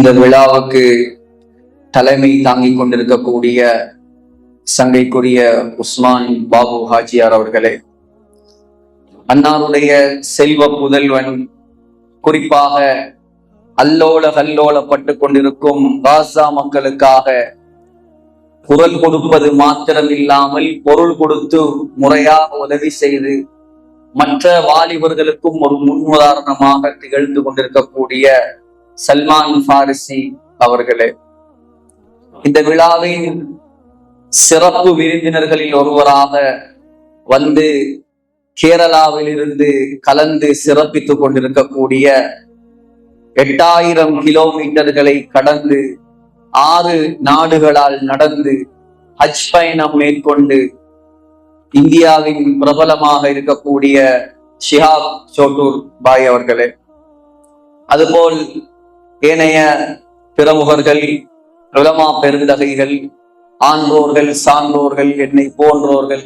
இந்த விழாவுக்கு தலைமை தாங்கிக் கொண்டிருக்கக்கூடிய சங்கைக்குரிய உஸ்மான் பாபு ஹாஜியார் அவர்களே, அன்னாருடைய செல்வ புதல்வன், குறிப்பாக அல்லோலப்பட்டு கொண்டிருக்கும் காசா மக்களுக்காக குரல் கொடுப்பது மாத்திரமில்லாமல் பொருள் கொடுத்து முறையாக உதவி செய்து மற்ற வாலிபர்களுக்கும் ஒரு முன்னுதாரணமாக திகழ்ந்து கொண்டிருக்கக்கூடிய சல்மான் பாரிசி அவர்களே, இந்த விழாவின் சிறப்பு விருந்தினர்களில் ஒருவராக வந்து கேரளாவில் இருந்து கலந்து சிறப்பித்துக் கொண்டிருக்கக்கூடிய 8000 கிலோமீட்டர்களை கடந்து 6 நாடுகளால் நடந்து ஹஜ் பயணம் மேற்கொண்டு இந்தியாவின் பிரபலமாக இருக்கக்கூடிய ஷிஹாப் சோட்டூர் பாய் அவர்களே, அதுபோல் ஏனைய பிரமுகர்கள், உலமா பெருந்தகைகள், ஆன்றோர்கள், சான்றோர்கள், என்னை போன்றோர்கள்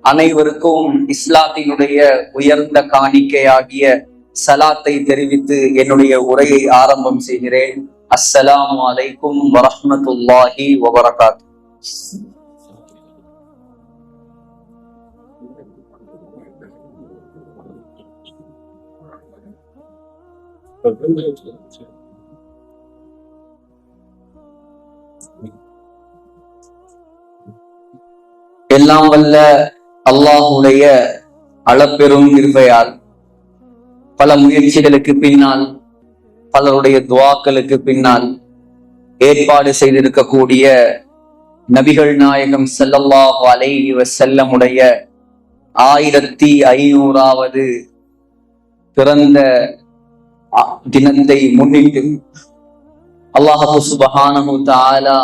அனைவருக்கும் இஸ்லாத்தினுடைய உயர்ந்த காணிக்கையாகிய சலாத்தை தெரிவித்து என்னுடைய உரையை ஆரம்பம் செய்கிறேன். அஸ்ஸலாமு அலைக்கும் வரஹ்மத்துல்லாஹி வபரகாத்துஹு. எல்லாம் வல்ல அல்லாஹுடைய அளப்பெரும் கிருபையால் பல முயற்சிகளுக்கு பின்னால், பலருடைய துஆக்களுக்கு பின்னால் ஏற்பாடு செய்திருக்கக்கூடிய நபிகள் நாயகம் ஸல்லல்லாஹு அலைஹி வஸல்லம் உடைய 1500வது பிறந்த தினத்தை முன்னிட்டு அல்லாஹ் சுப்ஹானஹு வ தஆலா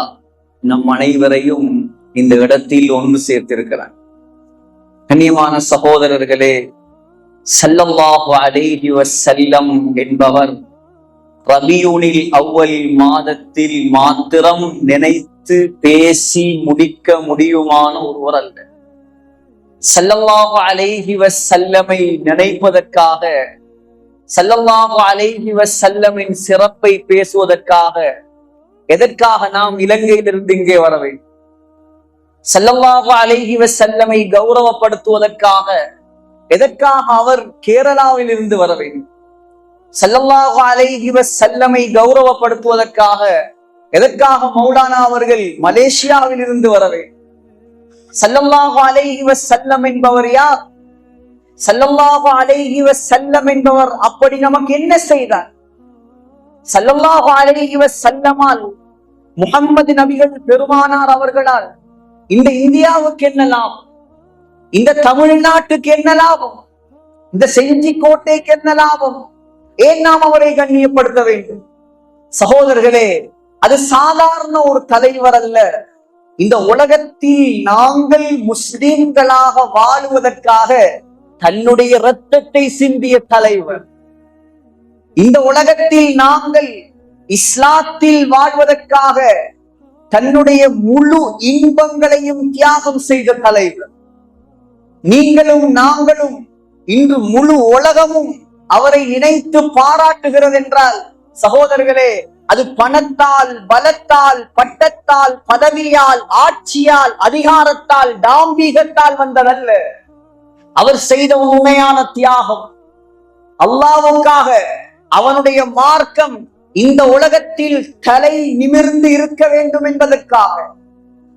நம் அனைவரையும் இந்த இடத்தில் ஒன்று சேர்த்திருக்கிறார். கண்ணியமான சகோதரர்களே, ஸல்லல்லாஹு அலைஹி வஸல்லம் என்பவர் ரபியுனில் அவ்வல் மாதத்தில் மாத்திரம் நினைத்து பேசி முடிக்க முடியுமான ஒருவர் அல்ல. ஸல்லல்லாஹு அலைஹி வஸல்லமை நினைப்பதற்காக, ஸல்லல்லாஹு அலைஹி வஸல்லமின் சிறப்பை பேசுவதற்காக எதற்காக நாம் இலங்கையிலிருந்து இங்கே வர வேண்டும்? ஸல்லல்லாஹு அலைஹி வஸல்லமை கௌரவப்படுத்துவதற்காக எதற்காக அவர் கேரளாவில் இருந்து வர வேண்டும்? ஸல்லல்லாஹு அலைஹி வஸல்லமை கௌரவப்படுத்துவதற்காக எதற்காக மௌலானா அவர்கள் மலேசியாவில் இருந்து வர வேண்டும்? ஸல்லல்லாஹு அலைஹி வஸல்லம் என்பவர் யார்? ஸல்லல்லாஹு அலைஹி வஸல்லம் என்பவர் அப்படி நமக்கு என்ன செய்தார்? ஸல்லல்லாஹு அலைஹி வஸல்லமால், முஹம்மது நபிகள் பெருமானார் அவர்களால் இந்த இந்தியாவுக்கு என்ன லாபம்? இந்த தமிழ்நாட்டுக்கு என்ன லாபம்? இந்த செஞ்சி கோட்டைக்கு என்ன லாபம்? ஏன் நாம் அவரை கண்ணியப்படுத்த வேண்டும்? சகோதரர்களே, அது சாதாரண ஒரு தலைவர் அல்ல. இந்த உலகத்தில் நாங்கள் முஸ்லிம்களாக வாழுவதற்காக தன்னுடைய இரத்தத்தை சிந்திய தலைவர். இந்த உலகத்தில் நாங்கள் இஸ்லாத்தில் வாழ்வதற்காக தன்னுடைய முழு இன்பங்களையும் தியாகம் செய்த தலைவர். நீங்களும் நாங்களும் இன்று முழு உலகமும் அவரை நினைத்து பாராட்டுகிறது என்றால் சகோதரர்களே, அது பணத்தால், பலத்தால், பட்டத்தால், பதவியால், ஆட்சியால், அதிகாரத்தால், டாம்பீகத்தால் வந்ததல்ல. அவர் செய்த உண்மையான தியாகம் அல்லாஹ்வுக்காக. அவனுடைய மார்க்கம் இந்த உலகத்தில் தலை நிமிர்ந்து இருக்க வேண்டும் என்பதற்காக,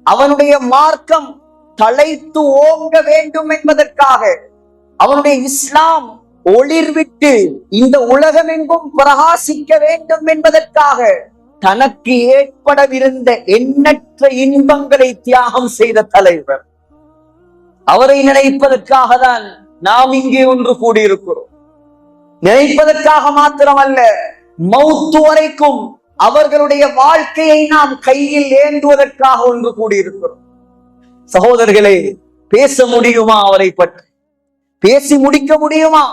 அவனுடைய மார்க்கம் தலைத்து ஓங்க வேண்டும் என்பதற்காக, அவனுடைய இஸ்லாம் ஒளிர்விட்டு இந்த உலகம் எங்கும் பிரகாசிக்க வேண்டும் என்பதற்காக தனக்கு ஏற்படவிருந்த எண்ணற்ற இன்பங்களை தியாகம் செய்த தலைவர். அவரை நினைப்பதற்காக தான் நாம் இங்கே ஒன்று கூடியிருக்கிறோம். நினைப்பதற்காக மாத்திரமல்ல, மௌத்து வரைக்கும் அவர்களுடைய வாழ்க்கையை நாம் கையில் ஏந்துவதற்காக ஒன்று கூடியிருக்கிறோம். சகோதரர்களே, பேச முடியுமா? அவரை பற்றி பேசி முடிக்க முடியுமா?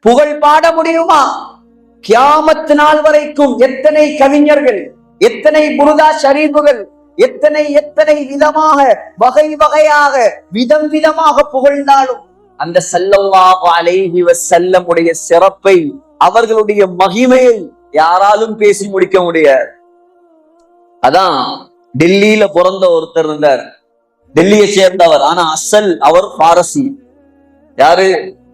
புகழ் பாட முடியுமா? கியாமத் நாள் வரைக்கும் எத்தனை கவிஞர்கள், எத்தனை புருதா ஷரீஃபுகள், எத்தனை விதமாக, வகை வகையாக, விதம் விதமாக புகழ்ந்தாலும் அந்த ஸல்லல்லாஹு அலைஹி வஸல்லம் உடைய சிறப்பை, அவர்களுடைய மகிமையை யாராலும் பேசி முடிக்க முடியாது. அதான் டெல்லியில பிறந்த ஒருத்தர் இருந்தார், டெல்லியை சேர்ந்தவர், ஆனா அசல் அவர் பாரசி. யாரு?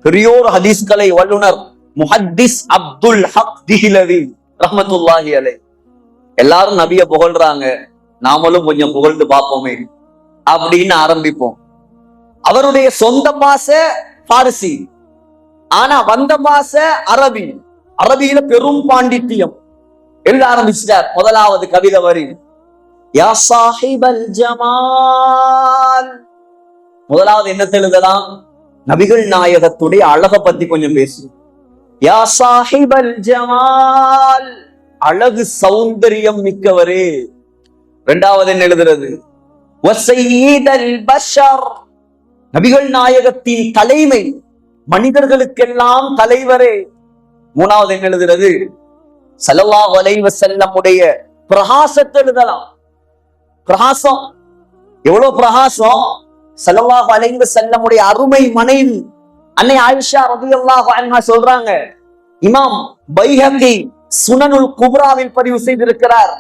பெரியோர் ஹதீஸ் கலை வல்லுனர் முஹத்திஸ் அப்துல் ஹக் திஹ்லவி ரஹ்மத்துல்லாஹி அலைஹி. எல்லாரும் நபிய புகழ்றாங்க, நாமளும் கொஞ்சம் புகழ்ந்து பார்ப்போமே அப்படின்னு ஆரம்பிப்போம். அவருடைய சொந்த பாஷை பாரசி, ஆனா வந்த பாஷை அரபி. அரபியில பெரும் பாண்டித்தியம். எழுத ஆரம்பிச்சிட்டார். முதலாவது கவிதை வரி, யா சாஹிபல் ஜமால். முதலாவது என்ன எழுதலாம்? நபிகள் நாயகத்துடைய அழக பத்தி கொஞ்சம் பேசு. யா சாஹிபல் ஜமால், அழகு சௌந்தரியம் மிக்கவரே. இரண்டாவது என்ன எழுதுறது? வஸய்யிதல் பஷர், நபிகள் நாயகத்தின் தலைமை, மனிதர்களுக்கெல்லாம் தலைவரே. மூணாவது என்ன எழுதுறது? ஸல்லல்லாஹு அலைஹி வஸல்லம் உடைய பிரகாசத்தை எழுதலாம். பிரகாசம், எவ்வளவு பிரகாசம்! ஸல்லல்லாஹு அலைஹி வஸல்லம் உடைய அருமை மனைவி அன்னை ஆயிஷா ரலியல்லாஹு அன்ஹா சொல்றாங்க, இமாம் பைஹகி சுனனுல் குப்ராவில் பதிவு செய்திருக்கிறார்.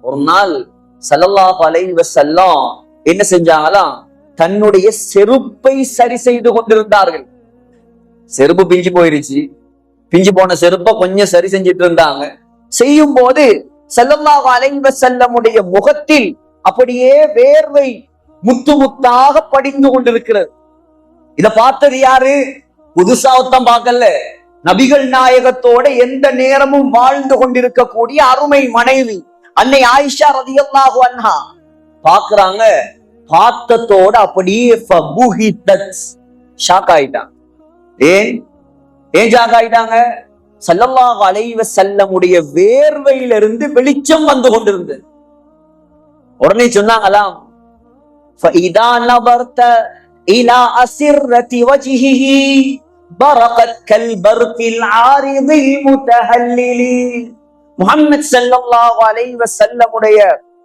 ஒரு நாள் ஸல்லல்லாஹு அலைஹி வஸல்லம் என்ன செஞ்சாங்களாம்? தன்னுடைய செருப்பை சரி செய்து கொண்டிருந்தார்கள். செருப்பு பிஞ்சு போயிருச்சு. பிஞ்சு போன செருப்பை கொஞ்சம் சரி செஞ்சிட்டு இருந்தாங்க. செய்யும் போது ஸல்லல்லாஹு அலைஹி வஸல்லம் உடைய முகத்தில் அப்படியே வேர்வை முத்து முத்தாக படிந்து கொண்டிருக்கிறது. இத பார்த்தது யாரு? புதுசாவத்தம் பார்க்கல, நபிகள் நாயகத்தோட எந்த நேரமும் வாழ்ந்து கொண்டிருக்கக்கூடிய அருமை மனைவி அன்னை ஆயிஷா ரலியல்லாஹு அன்ஹா பாக்குறாங்க. பார்த்தத்தோட அப்படியே ஷாக் ஆயிட்டாங்க. ஏன் ஷாக் ஆயிட்டாங்க? ஸல்லல்லாஹு அலைஹி வஸல்லம் உடைய வேர்வையிலிருந்து வெளிச்சம் வந்து கொண்டிருந்தது. உடனே சொன்னாங்களாம், فَإِذَا نَظَرْتَ إِلَى أَسِرَّةِ وَجْهِهِ بَرَقَتْ كَالْبَرْقِ الْعَارِضِ الْمُتَهَلِّلِ. முஹம்மது ஸல்லல்லாஹு அலைஹி வஸல்லம் உடைய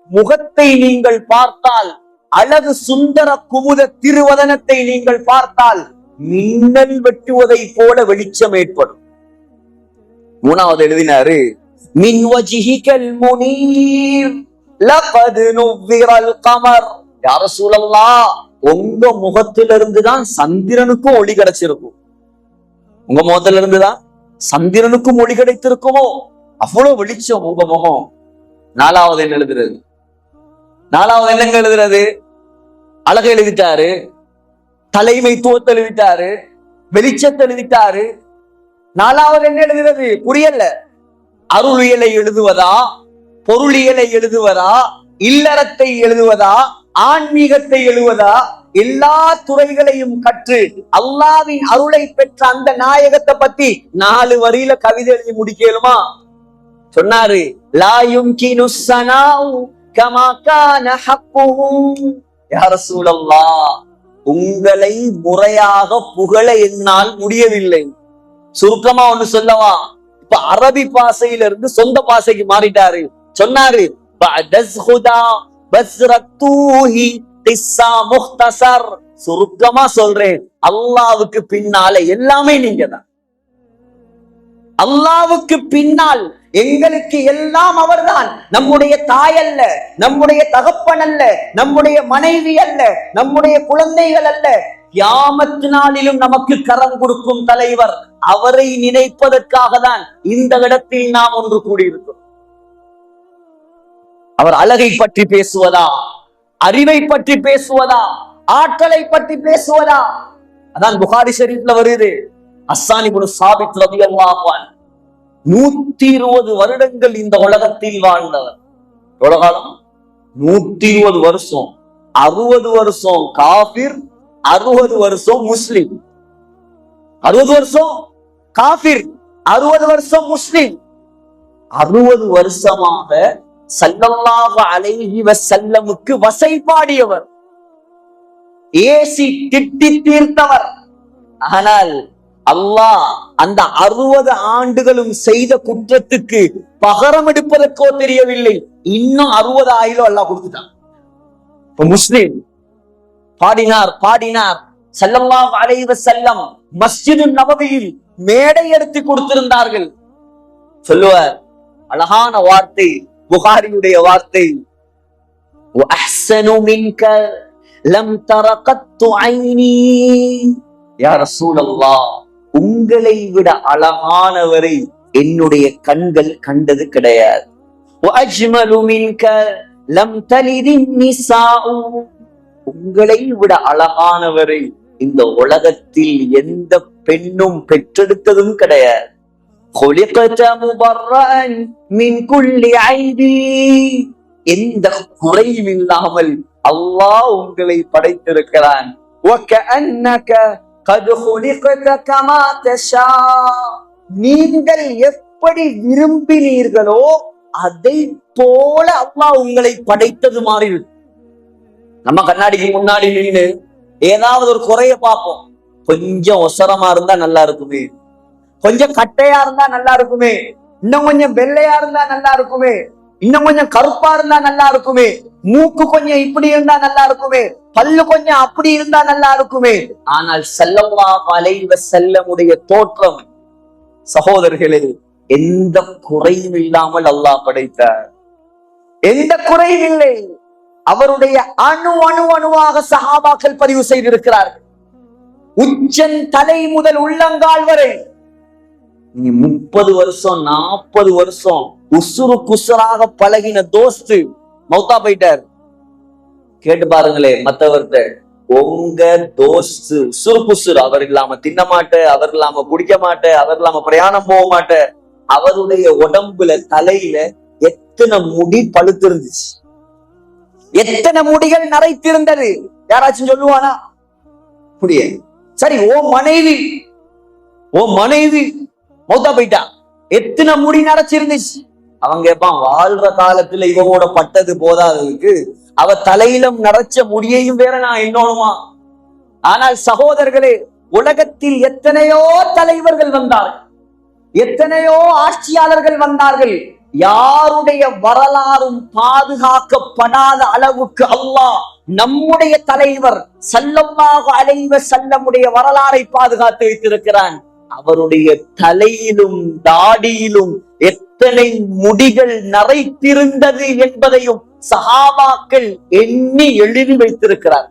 முகத்தை நீங்கள் பார்த்தால், அழகு சுந்தர குமுத திருவதனத்தை நீங்கள் பார்த்தால், மின்னல் வெட்டுவதை போல வெளிச்சம் ஏற்படும். மூணாவது எழுதினாரு, மின் வஜ்ஹிகல் முனீர் லகத் நுவ்விரல் கமர். யா ரசூலல்லாஹ், உங்க முகத்திலிருந்து தான் சந்திரனுக்கும் ஒளி கிடைச்சிருக்கும். உங்க முகத்துல இருந்துதான் சந்திரனுக்கும் ஒளி கிடைத்திருக்குமோ, அவ்வளவு வெளிச்சம் உங்க முகம். நாலாவது என்ன எழுதுறது? நாலாவது என்னங்க எழுதுறது? அழக எழுதிட்டாரு, தலைமைத்துவத்தை எழுதிட்டாரு, வெளிச்சத்தை எழுதிட்டாரு. நாலாவது என்ன எழுதுறது? புரியல. அருளியலை எழுதுவதா, பொருளியலை எழுதுவதா, இல்லறத்தை எழுதுவதா, ஆன்மீகத்தை எழுதுவதா? எல்லா துறைகளையும் கற்று அல்லாஹ்வின் அருளை பெற்ற அந்த நாயகத்தை பத்தி 4 வரியில கவிதை எழுதி முடிக்கலுமா? சொன்னாரு, லா யும்கினு ஸனாஉ கமா கான ஹக்குஹு. யா ரசூலல்லாஹ், உங்களை முறையாக புகழ என்னால் முடியவில்லை. சுருக்கமா ஒண்ணு சொல்லவா? இப்ப அரபி பாஷையிலிருந்து சொந்த பாஷைக்கு மாறிட்டாரு. சொன்னாரு, சுருக்கமா சொல்றேன், அல்லாவுக்கு பின்னால எல்லாமே நீங்க தான். அல்லாவுக்கு பின்னால் எங்களுக்கு எல்லாம் அவர்தான். நம்முடைய தாய் அல்ல, நம்முடைய தகப்பன் அல்ல, நம்முடைய மனைவி அல்ல, நம்முடைய குழந்தைகள் அல்ல. கியாமத் நாளிலும் நமக்கு கரம் கொடுக்கும் தலைவர், அவரை நினைப்பதற்காக தான் இந்த இடத்தில் நாம் ஒன்று கூடியிருக்கிறோம். அவர் அழகை பற்றி பேசுவதா, அறிவை பற்றி பேசுவதா, ஆற்றலை பற்றி பேசுவதா? அதான் புகாரி ஷரீஃப்ல வருது, அஸ்ஸான் இப்னு சாபித் ரலியல்லாஹு அன்ஹு 120 வருடங்கள் இந்த உலகத்தில் வாழ்ந்தவர். எவ்வளவு காலம்? 120 வருஷம். 60 வருஷம் காஃபிர், 60 வருஷம் முஸ்லிம். 60 வருஷம் காஃபிர், 60 வருஷம் முஸ்லிம். 60 வருஷமாக ஸல்லல்லாஹு அலைஹி வஸல்லமுக்கு வசை பாடியவர், ஏசி திட்டி தீர்த்தவர். ஆனால் அல்லாஹ் அந்த 60 ஆண்டுகளும் செய்த குற்றத்துக்கு பகரம் எடுப்பதற்கோ தெரியவில்லை. இன்னும் 60 ஆயிரம் அல்லாஹ் கொடுத்துட்டான். இப்ப முஸ்லிம் பாடினார் ஸல்லல்லாஹு அலைஹி வஸல்லம் மஸ்ஜிது நபவியில் மேடை எடுத்து கொடுத்திருந்தார்கள். சொல்லுவார், அழகான வார்த்தை, புகாரியுடைய வார்த்தை. وَأَحْسَنُ مِنْكَ لَمْ تَرَ قَطُّ عَيْنِي. யா ரசூலல்லாஹ், உங்களை விட அழகானவரை என்னுடைய கண்கள் கண்டது கிடையாது. وَأَجْمَلُ مِنْكَ لَمْ تَلِدِ النِّسَاءُ. உங்களை விட அழகானவரை இந்த உலகத்தில் எந்த பெண்ணும் பெற்றெடுத்ததும் கிடையாது. خُلِقْتَ مُبَرَّأً مِنْ كُلِّ عَيْبٍ. எந்த குறையும் இல்லாமல் அல்லாஹ் உங்களை படைத்திருக்கிறான். وَكَأَنَّكَ قَدْ خُلِقْتَ كَمَا تَشَاءُ. நீங்கள் எப்படி விரும்பினீர்களோ அதை போல அல்லாஹ் உங்களை படைத்தது மாதிரி இருக்கு. நம்ம கண்ணாடிக்கு முன்னாடி நின்று ஏதாவது ஒரு குறைய பார்ப்போம். கொஞ்சம் ஒசரமா இருந்தா நல்லா இருக்குமே, கொஞ்சம் கட்டையா இருந்தா நல்லா இருக்குமே, இன்னும் கொஞ்சம் வெள்ளையா இருந்தா நல்லா இருக்குமே, இன்னும் கொஞ்சம் கருப்பா இருந்தா நல்லா இருக்குமே, மூக்கு கொஞ்சம் இப்படி இருந்தா நல்லா இருக்குமே, பல்லு கொஞ்சம் அப்படி இருந்தா நல்லா இருக்குமே. ஆனால் ஸல்லல்லாஹு அலைஹி வஸல்லமுடைய தோற்றம் சகோதரர்களே எந்த குறையும் இல்லாமல் அல்லாஹ் படைத்தார். எந்த குறையும் இல்லை. அவருடைய அணுவாக சஹாபாக்கள் பதிவு செய்திருக்கிறார்கள். உச்சன் தலை முதல் உள்ளங்கால் வரை நீ 30 வருஷம் 40 வருஷம் உசுறு குசுராக பழகின தோஸ்து மௌத்தா போயிட்டார். கேட்டு பாருங்களே மத்தவர்கிட்ட, உங்க தோஸ்து உசுறு குசுறு, அவர் இல்லாம தின்ன மாட்ட, அவர் இல்லாம குடிக்க மாட்ட, அவர் இல்லாம பிரயாணம் போக மாட்ட. அவருடைய உடம்புல தலையில எத்தனை முடி பழுத்து இருந்துச்சு, எத்தனை முடிகள் நரைத்திருந்தது. யாராச்சும் சொல்லுவானா? முடிய. சரி, ஓ மனைவி மௌத்தா போயிட்டா, எத்தனை முடி நரைச்சிருந்துச்சு. அவன் கேட்பான், வாழ்ற காலத்துல இவனோட பட்டது போதாததுக்கு அவ தலையிலும் நரைச்ச முடியையும் வேற நான் என்னோடுமா? ஆனால் சகோதரர்களே, உலகத்தில் எத்தனையோ தலைவர்கள் வந்தார்கள், எத்தனையோ ஆட்சியாளர்கள் வந்தார்கள். யாருடைய வரலாறும் பாதுகாக்கப்படாத அளவுக்கு அல்லாஹ் நம்முடைய தலைவர் ஸல்லல்லாஹு அலைஹி வஸல்லமுடைய வரலாறை பாதுகாத்து வைத்திருக்கிறான். அவருடைய தலையிலும் தாடியிலும் எத்தனை முடிகள் நரைத்திருந்தது என்பதையும் சஹாபாக்கள் எண்ணி எழுதி வைத்திருக்கிறார்.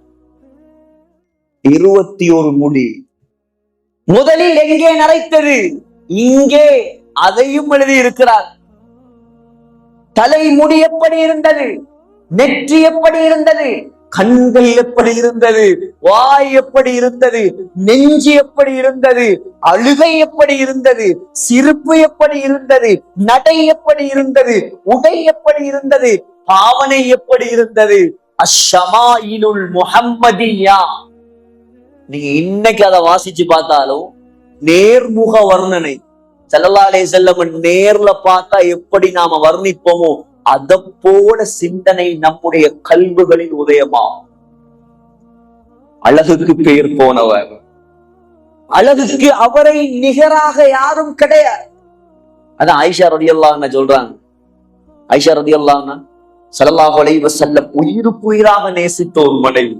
21 முடி. முதலில் எங்கே நரைத்தது? இங்கே. அதையும் எழுதி இருக்கிறார். தலைமுடி எப்படி இருந்தது, நெற்றி எப்படி இருந்தது, கண்கள் எப்படி இருந்தது, வாய் எப்படி இருந்தது, நெஞ்சு எப்படி இருந்தது, அழுகை எப்படி இருந்தது, சிரிப்பு எப்படி இருந்தது, நடை எப்படி இருந்தது, உடை எப்படி இருந்தது, பாவனை எப்படி இருந்தது. அஷ்ஷமாயிலுல் முஹம்மதியா. நீங்க இன்னைக்கு அதை வாசிச்சு பார்த்தாலும் நேர்முக வர்ணனை ஸல்லல்லாஹு அலைஹி வஸல்லம் நேர்ல பார்த்தா எப்படி நாம வர்ணிப்போமோ அதை போல சிந்தனை நம்முடைய கல்விகளில் உதயமா. அழகுக்கு பெயர் போனவர், அழகுக்கு அவரை நிகராக யாரும் கிடையாது. அதான் ஆயிஷா ரலியல்லாஹு அன்ஹா சொல்றாங்க. ஆயிஷா ரலியல்லாஹு அன்ஹா ஸல்லல்லாஹு அலைஹி வஸல்லம் உயிருக்கு உயிராக நேசித்த ஒரு மனைவி.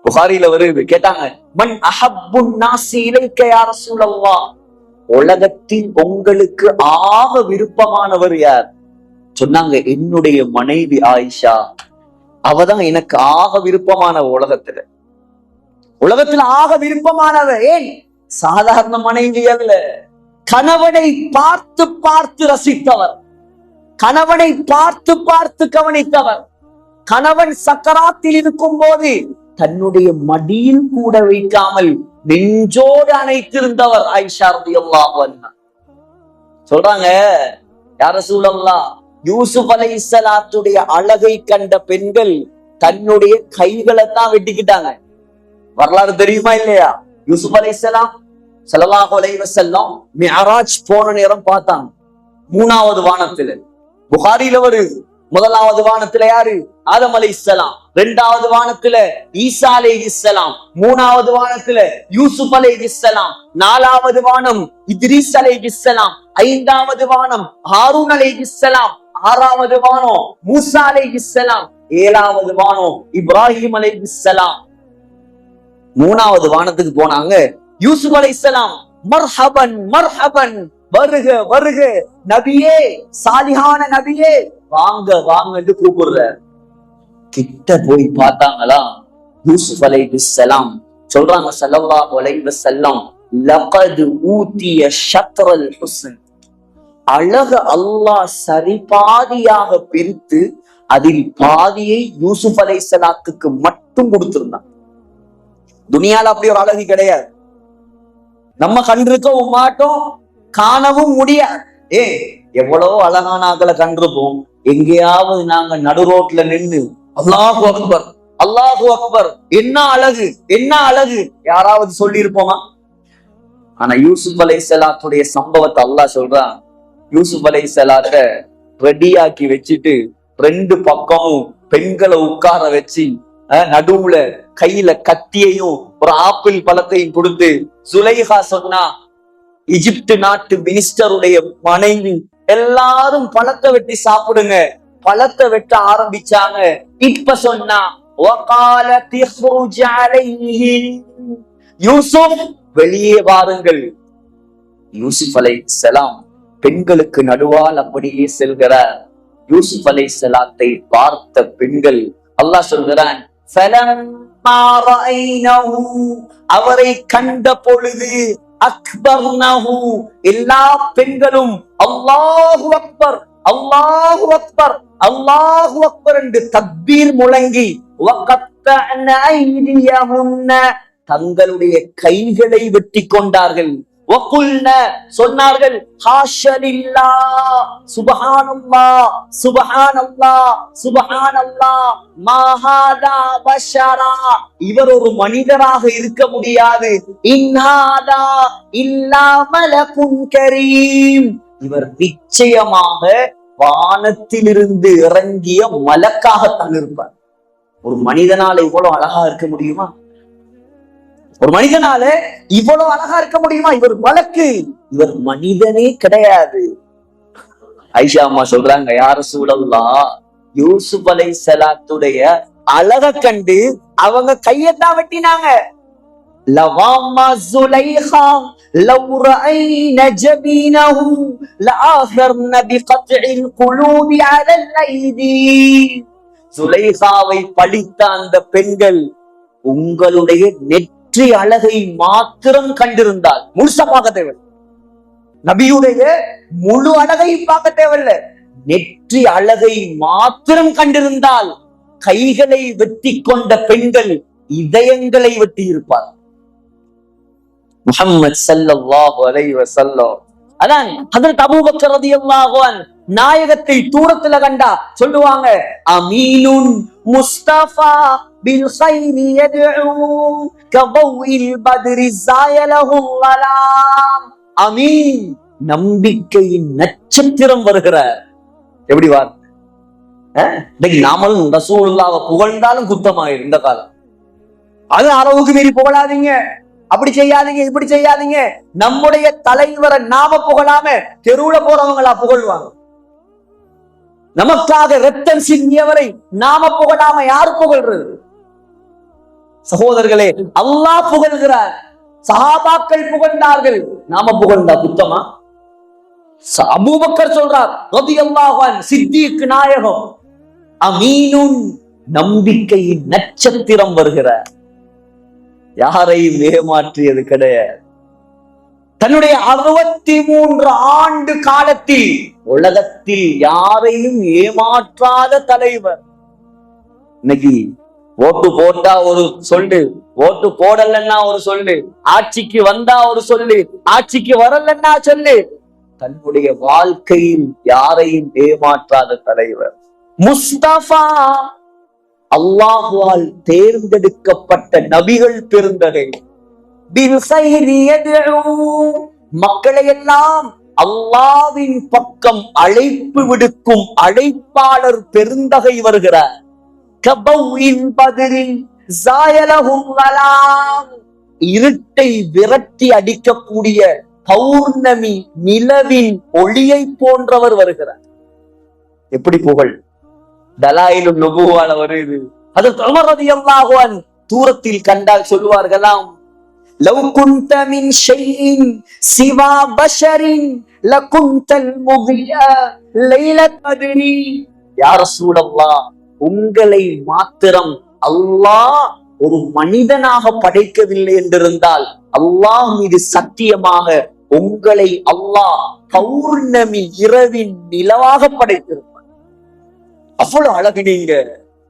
புகாரில வருது. கேட்டாங்க, மன் அஹப்புன் நாஸி இலைக்க யா ரசூலல்லாஹ், உலகத்தில் உங்களுக்கு ஆக விருப்பமானவர் யார்? சொன்னாங்க, என்னுடைய மனைவி ஆயிஷா. அவதான் எனக்கு ஆக விருப்பமான உலகத்துல ஆக விருப்பமானவர். ஏன்? சாதாரண மனைவி அல்ல, கணவனை பார்த்து பார்த்து ரசித்தவர், கணவனை பார்த்து பார்த்து கவனித்தவர். கணவன் சக்கராத்தில் இருக்கும் போது தன்னுடைய மடியில் கூட வைக்காமல் நெஞ்சோடு அணைத்திருந்தவர் ஆயிஷா ரலியல்லாஹு அன்ஹா. சொல்றாங்க, யா ரசூலல்லாஹ், யூசுப் அலைஹிஸ்ஸலாத்துடைய அழகை கண்ட பெண்கள் தன்னுடைய கைகளை தான் வெட்டிக்கிட்டாங்க. வரலாறு தெரியுமா இல்லையா? யூசுப் அலைஹிஸ்ஸலாம் ஸல்லல்லாஹு அலைஹி வஸல்லம் மிஅராஜ் போன நேரம் பார்த்தாங்க 3வது வானத்துல. புகாரில வருது. 1வது வானத்துல யாரு? ஆதம் அலைஹிஸ்ஸலாம். 2வது வானத்துல ஈசா அலைஹிஸ்ஸலாம். 3வது வானத்துல யூசுப் அலைஹிஸ்ஸலாம். 4வது வானம் இத்ரீஸ் அலைஹிஸ்ஸலாம். 5வது வானம் ஹாரூன் அலைஹிஸ்ஸலாம். 6வது வானம் மூசா அலைஹிஸ்ஸலாம். 7வது வானம் இப்ராஹிம் அலைஹிஸ்ஸலாம். 3வது வானத்துக்கு போனாங்க. யூசுப் அலைஹிஸ்ஸலாம், மர்ஹபன் மர்ஹபன் வருக வருக நபியே, சாலிஹான நபியே, வாங்க வாங்க கூப்பிடுற. கிட்ட போய் பார்த்தாங்களா, யூசுப் அலைஹிஸ்ஸலாம் சொல்றாங்க ஸல்லல்லாஹு அலைஹி வஸல்லம், லகத் ஊதிய ஷத்ரல் ஹுஸ்ன், அழக அல்லாஹ் சரிபாதியாக பிரித்து அதில் பாதியை யூசுப் அலைஹிஸ்ஸலாத்துக்கு மட்டும் கொடுத்திருந்தான். துனியால அப்படி ஒரு அழகு கிடையாது. நம்ம கண்டிருக்கவும் மாட்டோம், காணவும் முடியாது. எவ்வளவு அழகான ஆக்களை கண்டிருப்போம். எங்கேயாவது நாங்க நடு ரோட்ல நின்று அல்லாஹு அக்பர் அல்லாஹு அக்பர், என்ன அழகு என்ன அழகு, யாராவது சொல்லி இருப்போமா? ஆனா யூசுப் அலைஹிஸ்ஸலாத்துடைய சம்பவத்தை அல்லாஹ் சொல்றான். யூசுப் அலைஹிஸ்ஸலாத்த ரெடியாக்கி வச்சுட்டு 2 பக்கமும் பெண்களை உட்கார வச்சு நடுவுல கையில கத்தியையும் ஒரு ஆப்பிள் பழத்தையும் கொடுத்து, சுலைஹா சொன்னா எகிப்து நாட்டு மினிஸ்டருடைய மனைவி, எல்லாரும் பழத்தை வெட்டி சாப்பிடுங்க. பழத்தை வெட்ட ஆரம்பிச்சாங்க. இப்ப சொன்னா யூசுப் வெளியே வாருங்கள். யூசுப் அலைஹிஸ்ஸலாம் பெண்களுக்கு நடுவால் அப்படியே செல்கிறார். யூசுப் அலைஹிஸ்ஸலாத்தை பார்த்த பெண்கள், அல்லாஹ் சொல்கிறான், அவரை கண்ட பொழுது அக்பர்னஹு, எல்லா பெண்களும் அல்லாஹு அக்பர் அல்லாஹு அக்பர் அல்லாஹு அக்பர் என்று தக்பீர் முழங்கி, வகத்தஅன ஐதியஹுன்ன, தங்களுடைய கைகளை வெட்டி கொண்டார்கள். வகுல்ன, சொன்னார்கள், ஹாஷலில்லாஹ், சுப்ஹானல்லாஹ் சுப்ஹானல்லாஹ் சுப்ஹானல்லாஹ், மா ஹாதா பஷரா, இவர் ஒரு மனிதராக இருக்க முடியாது. இன்ஹாதா இல்லா மலகுன் கரீம், இவர் நிச்சயமாக வானத்திலிருந்து இறங்கிய மலக்காகத்தான் இருப்பார். ஒரு மனிதனால இவ்வளவு அழகா இருக்க முடியுமா? ஒரு மனிதனால இவ்வளவு அழகா இருக்க முடியுமா? இவர் மலக்கு, இவர் மனிதனே கிடையாது. ஆயிஷா அம்மா சொல்றாங்க, யா ரசூலல்லாஹ், யூசுப் அலைஹிஸ்ஸலாத்துடைய அழக கண்டு அவங்க கையத்தான் வெட்டினாங்க. லவாமா சுலைஹா லவ் ரஐன ஜபீனஹு லஆஃபர்ன பிகத்இல் குலூபி அலல் ஐதி, சுலைஹாவை பழித்த அந்த பெண்கள் உங்களுடைய நெற்றி அழகை மாத்திரம் கண்டிருந்தால், முழுசா பார்க்க தேவை, நபியுடைய முழு அழகை பார்க்க தேவையில்லை, நெற்றி அழகை மாத்திரம் கண்டிருந்தால் கைகளை வெட்டி கொண்ட பெண்கள் இதயங்களை வெட்டி இருப்பார். முஹம்மது ஸல்லல்லாஹு அலைஹி வஸல்லம், அதான் ஹஜ்ரத் அபூபக்கர் ரலியல்லாஹு அன்ஹு நாயகத்தை தூரத்துல கண்டா சொல்லுவாங்க, அமீனுன் முஸ்தஃபா பில் கைரி யதுஉ கபௌஇல் பத்ரி ஸாயலஹு ஸலாம், அமீன், நம்பிக்கையின் நட்சத்திரம் வருகிறார். எப்படி வார்த்தை? நாமளும் ரசூலுல்லாஹ்வை புகழ்ந்தாலும் குத்தமாயிரும் இந்த காலம். அது அளவுக்கு மீறி புகழாதீங்க, அப்படி செய்யாதீங்க, இப்படி செய்யாதீங்க. நம்முடைய தலைவரை நாம புகழாம தெருவுல போறவங்களா புகழ்வாங்க. நமக்காக ரத்தம் சிந்தியவரை நாம புகழாம யாரு புகழ்றது? சகோதரர்களே, அல்லாஹ் புகழ்கிறார், சஹாபாக்கள் புகழ்ந்தார்கள், நாம புகழ்ந்தா குத்தமா? அபூபக்கர் சொல்றார் ரலியல்லாஹு அன்ஹு, சித்திக் நாயகம், அமீனுன், நம்பிக்கையின் நட்சத்திரம் வருகிறார். யாரையும் ஏமாற்றியது கிடையாது. தன்னுடைய 63 ஆண்டு காலத்தில் உலகத்தில் யாரையும் ஏமாற்றாத தலைவர். இன்னைக்கு ஓட்டு போட்டா ஒரு சொல்லு, ஓட்டு போடலன்னா ஒரு சொல்லு, ஆட்சிக்கு வந்தா ஒரு சொல்லு, ஆட்சிக்கு வரலன்னா சொல்லு. தன்னுடைய வாழ்க்கையில் யாரையும் ஏமாற்றாத தலைவர் முஸ்தபா, அல்லாஹ்வால் தேர்ந்தெடுக்கப்பட்ட நபிகள் பெருந்தகை. மக்களை எல்லாம் அல்லாஹ்வின் பக்கம் அழைப்பு விடுக்கும் அழைப்பாளர் பெருந்தகை வருகிறார். இருட்டை விரட்டி அடிக்கக்கூடிய பௌர்ணமி நிலவின் ஒளியை போன்றவர் வருகிறார். எப்படி புகழ்! தலாயிலுன் நுபுவால வருது. ஹஜ்ரத் உமர் ரலியல்லாஹு அன்ஹு தூரத்தில் கண்டால் சொல்வார்களாம், லவ் குன்த மின் ஷைஇன் சிவா பஷரின் லகுந்தல் முதியா லைலத் பத்ரி. யா ரசூலல்லாஹ், உங்களை மாத்திரம் அல்லாஹ் ஒரு மனிதனாக படைக்கவில்லை என்றிருந்தால் அல்லாஹ் மீது சத்தியமாக உங்களை அல்லாஹ் பௌர்ணமி இரவின் நிலவாக படைத்திருப்பார். அவ்வளவு அழகு நீங்க.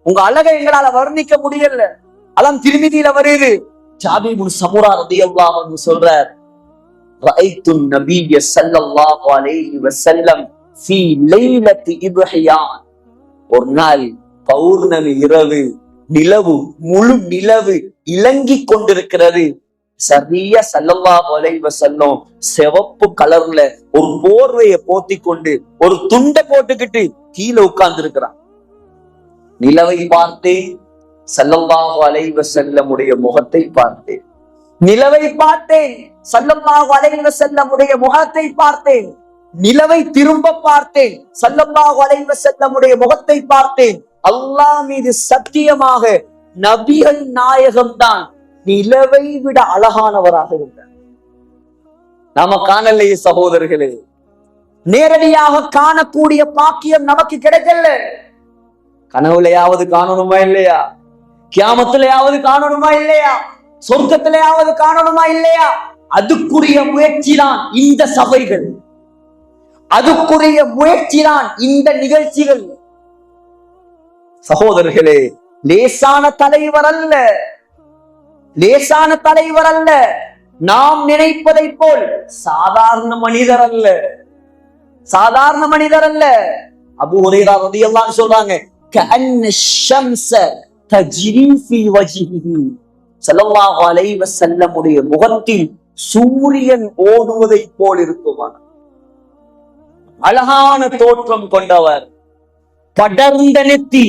உங்க அழகை எங்களால வர்ணிக்க முடியல. அதான் திருமிதியில வருது. ஜாபிர் இப்னு சமுரா ரலியல்லாஹு அன்ஹு சொல்றார், ரஅய்து நபிய ஸல்லல்லாஹு அலைஹி வஸல்லம் ஃபீ லைலத்தி இப்ஹியான். ஒரு நாள் பௌர்ணமி இரவு, நிலவு, முழு நிலவு இலங்கிக் கொண்டிருக்கிறது. சரியா ஸல்லல்லாஹு அலைஹி வஸல்லம் சிவப்பு கலர்ல ஒரு போர்வையை போத்தி கொண்டு ஒரு துண்டை போட்டுக்கிட்டு கீழே உட்கார்ந்து இருக்கிறான். நிலவை பார்த்தேன், ஸல்லல்லாஹு அலைஹி வஸல்லமுடைய முகத்தை பார்த்தேன். நிலவை பார்த்தேன், ஸல்லல்லாஹு அலைஹி வஸல்லமுடைய முகத்தை பார்த்தேன். நிலவை திரும்ப பார்த்தேன், ஸல்லல்லாஹு அலைஹி வஸல்லமுடைய முகத்தை பார்த்தேன். அல்லாஹ் மீது சத்தியமாக நபிகள் நாயகம் தான் நிலவை விட அழகானவராக இருந்தார். நாம காணலையே சகோதரர்களே, நேரடியாக காணக்கூடிய பாக்கியம் நமக்கு கிடைக்கல. கனவுலையாவது காணணுமா இல்லையா? கியாமத்திலேயாவது காணணுமா இல்லையா? சொர்க்கத்திலேயாவது காணணுமா இல்லையா? அதுக்குரிய முயற்சி தான் இந்த சபைகள், அதுக்குரிய முயற்சி தான் இந்த நிகழ்ச்சிகள். சகோதரர்களே, லேசான தலைவர் அல்ல, லேசான தலைவர் அல்ல. நாம் நினைப்பதை போல் சாதாரண மனிதர் அல்ல, சாதாரண மனிதர் அல்ல. அபூ ஹுரைரா ரலியல்லாஹு அன்ஹு சொல்றாங்க, கஅன்ன ஷம்ஸ தஜ்ரி ஃபீ வஜ்ஹிஹி. ஸல்லல்லாஹு அலைஹி வஸல்லமுடைய முகத்தில் சூரியன் ஓடுவதை போல் இருக்குமாம். அழகான தோற்றம் கொண்டவர், படர்ந்த நெற்றி,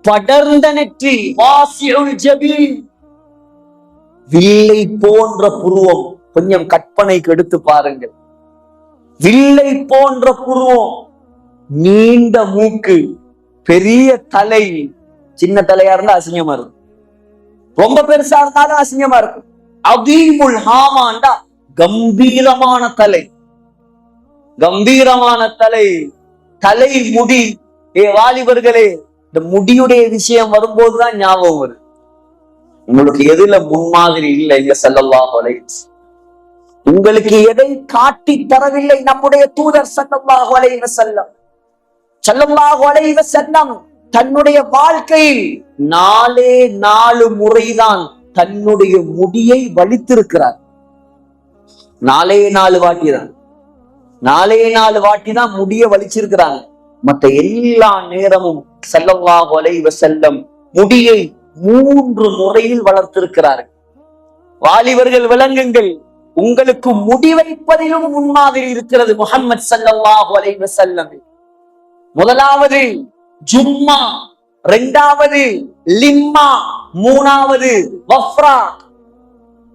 படர்ந்த நெற்றி, வாசிஉல் ஜபீன், வில்லை போன்ற புருவம். கொஞ்சம் கற்பனைக்கு எடுத்து பாருங்கள். வில்லை போன்ற புருவம், நீண்ட மூக்கு, பெரிய தலை. சின்ன தலையா இருந்தா அசிங்கமா இருக்கும், ரொம்ப பெருசா இருந்தாலும் அசிங்கமா இருக்கும். அதீமுல் ஹாமாண்டா கம்பீரமான தலை, கம்பீரமான தலை, தலை முடி. வாலிபர்களே, இந்த முடியுடைய விஷயம் வரும்போதுதான் ஞாபகம் வருது. உங்களுக்கு எதுல முன்மாதிரி இல்லை இங்க ஸல்லல்லாஹு அலைஹி வஸல்லம். உங்களுக்கு எதை காட்டி தரவில்லை நம்முடைய தூதர் ஸல்லல்லாஹு அலைஹி வஸல்லம். ஸல்லல்லாஹு அலைஹி வஸல்லம் தன்னுடைய வாழ்க்கையில் 4 முறைதான் தன்னுடைய முடியை வலித்திருக்கிறார். 4 வாட்டி தான், 4 வாட்டி தான் முடிய வலிச்சிருக்கிறாங்க. மற்ற எல்லா நேரமும் ஸல்லல்லாஹு அலைஹி வஸல்லம் முடியை 3 முறையில் வளர்த்திருக்கிறார்கள். வாலிபர்கள் விளங்குங்கள், உங்களுக்கு முடி வைப்பதிலும் முன்மாதிரி இருக்கிறது முஹம்மது ஸல்லல்லாஹு அலைஹி வஸல்லம். முதலாவது ஜும்மா, 2வது லிம்மா, 3வது வஃப்ரா.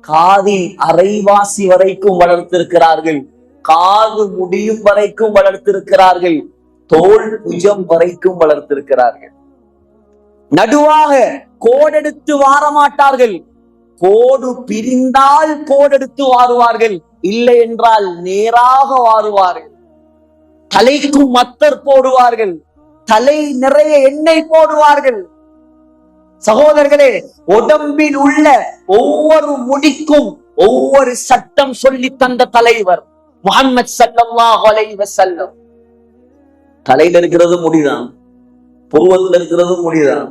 காதின் அரைவாசி வரைக்கும் வளர்த்திருக்கிறார்கள், காது முடியும் வரைக்கும் வளர்த்திருக்கிறார்கள், தோல் புஜம் வரைக்கும் வளர்த்திருக்கிறார்கள். நடுவாக கோடெடுத்து வார மாட்டார்கள், கோடு பிரிந்தால் கோடெடுத்து வாருவார்கள், இல்லை என்றால் நேராக வாருவார்கள். தலைக்கும் மத்தர் போடுவார்கள், தலை நிறைய எண்ணெய் போடுவார்கள். சகோதரர்களே, உடம்பில் உள்ள ஒவ்வொரு முடிக்கும் ஒவ்வொரு சட்டம் சொல்லி தந்த தலைவர் முஹம்மது ஸல்லல்லாஹு அலைஹி வஸல்லம். தலையில இருக்கிறது முடிதான், புருவத்தில் இருக்கிறது முடிதான்,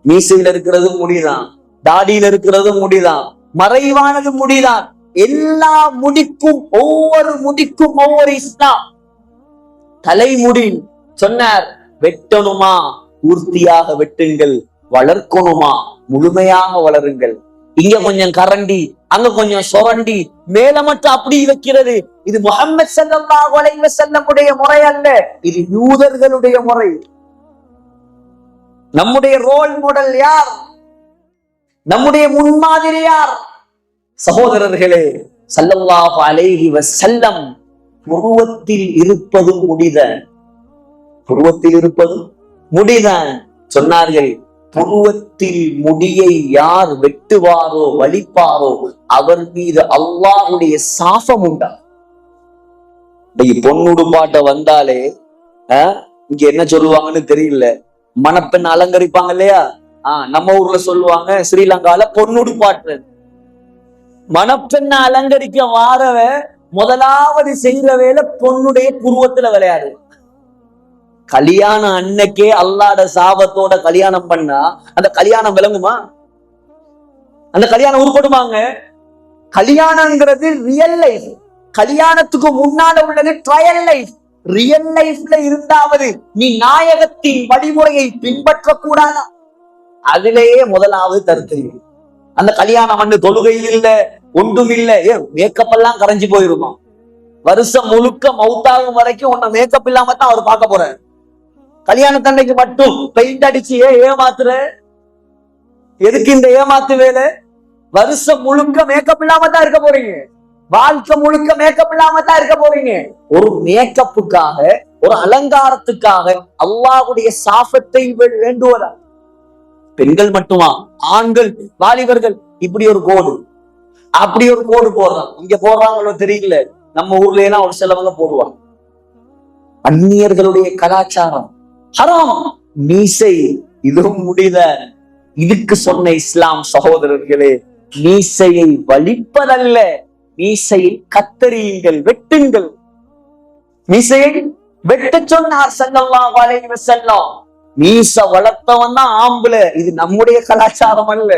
மீசையில இருக்கிறது முடிதான், தாடியில இருக்கிறது முடிதான், மறைவானது முடிதான். எல்லா முடிக்கும் ஒவ்வொரு முடிக்கும் ஒவ்வொரு இஸ்லாம். தலைமுடி சொன்னார், வெட்டணுமா பூர்த்தியாக வெட்டுங்கள், வளர்க்கணுமா முழுமையாக வளருங்கள். இங்க கொஞ்சம் கரண்டி, அங்க கொஞ்சம் சொரண்டி, மேல மட்டும் அப்படி வைக்கிறது. இது முஹம்மது ஸல்லல்லாஹு அலைஹி வஸல்லமுடைய முறை அல்ல, இது யூதர்களுடைய முறை. நம்முடைய ரோல் மாடல் யார்? நம்முடைய முன்மாதிரி யார்? சகோதரர்களே, ஸல்லல்லாஹு அலைஹி வஸல்லம் புருவத்தில் இருப்பதும் முடிதான், புருவத்தில் இருப்பதும் முடிதான். சொன்னார்கள், புருவத்தில் முடியை யார் வெட்டுவாரோ வலிப்பாரோ அவர் மீது அல்லாஹ்வுடைய சாபம் உண்டா. இன்னைக்கு பொண்ணுடுப்பாட்ட வந்தாலே இங்க என்ன சொல்லுவாங்கன்னு தெரியல, மணப்பெண் அலங்கரிப்பாங்க இல்லையா? நம்ம ஊர்ல சொல்லுவாங்க, ஸ்ரீலங்கால பொண்ணுடுப்பாட்டு. மணப்பெண்ணை அலங்கரிக்க வாரவ முதலாவது செய்யற வேலை பொண்ணுடைய புருவத்துல விளையாடு. கல்யாணம் அன்னைக்கே அல்லாத சாபத்தோட கல்யாணம் பண்ணா அந்த கல்யாணம் விளங்குமா? அந்த கல்யாணம் உருப்படுமாங்க? கல்யாணம்ங்கிறது ரியல் லைஃப். கல்யாணத்துக்கு முன்னால உள்ளது ட்ரையல் லைஃப். ரியல் லைஃப்ல இருந்தாவது நீ நாயகத்தின் வழிமுறையை பின்பற்ற கூடாதா? அதிலேயே முதலாவது தருத்து. அந்த கல்யாணம் வந்து தொழுகையில் இல்ல, ஒன்றும் இல்ல, மேக்கப் எல்லாம் கரைஞ்சு போயிருக்கும். வருஷம் முழுக்க மௌத்தாகும் வரைக்கும் உன்னை மேக்கப் இல்லாம தான் அவர் பார்க்க போறாரு. கல்யாணத்தன்னைக்கு மட்டும் பெயிண்ட் அடிச்சு ஏமாத்துற, எதுக்கு இந்த ஏமாத்து வேலை? வருஷம் முழுக்க மேக்கப் இல்லாம தான் இருக்க போறீங்க. வாழ்க்கை முழுக்க மேக்கப் இல்லாம தான் இருக்க போறீங்க. ஒரு மேக்கப்புக்காக, ஒரு அலங்காரத்துக்காக அல்லாஹ்வுடைய சாபத்தை வேண்டுவதா? பெண்கள் மட்டுமா? ஆண்கள், வாலிபர்கள் இப்படி ஒரு கோடு, அப்படி ஒரு கோடு போடுறான். இங்க போடுறாங்களோ தெரியல, நம்ம ஊர்ல எல்லாம் ஒரு சிலவங்க போடுவாங்க. அந்நியர்களுடைய கலாச்சாரம் ஹராம். மீசை இதுவும் முடியல. இதுக்கு சொன்ன இஸ்லாம் சகோதரர்களே, மீசையை வலிப்பதல்ல, மீசையை கத்தரியுங்கள், வெட்டுங்கள். மீசையை வெட்ட சொன்னார் ஸல்லல்லாஹு அலைஹி வஸல்லம். மீச வளர்த்தவன் தான் ஆம்பளை. இது நம்முடைய கலாச்சாரம் அல்ல.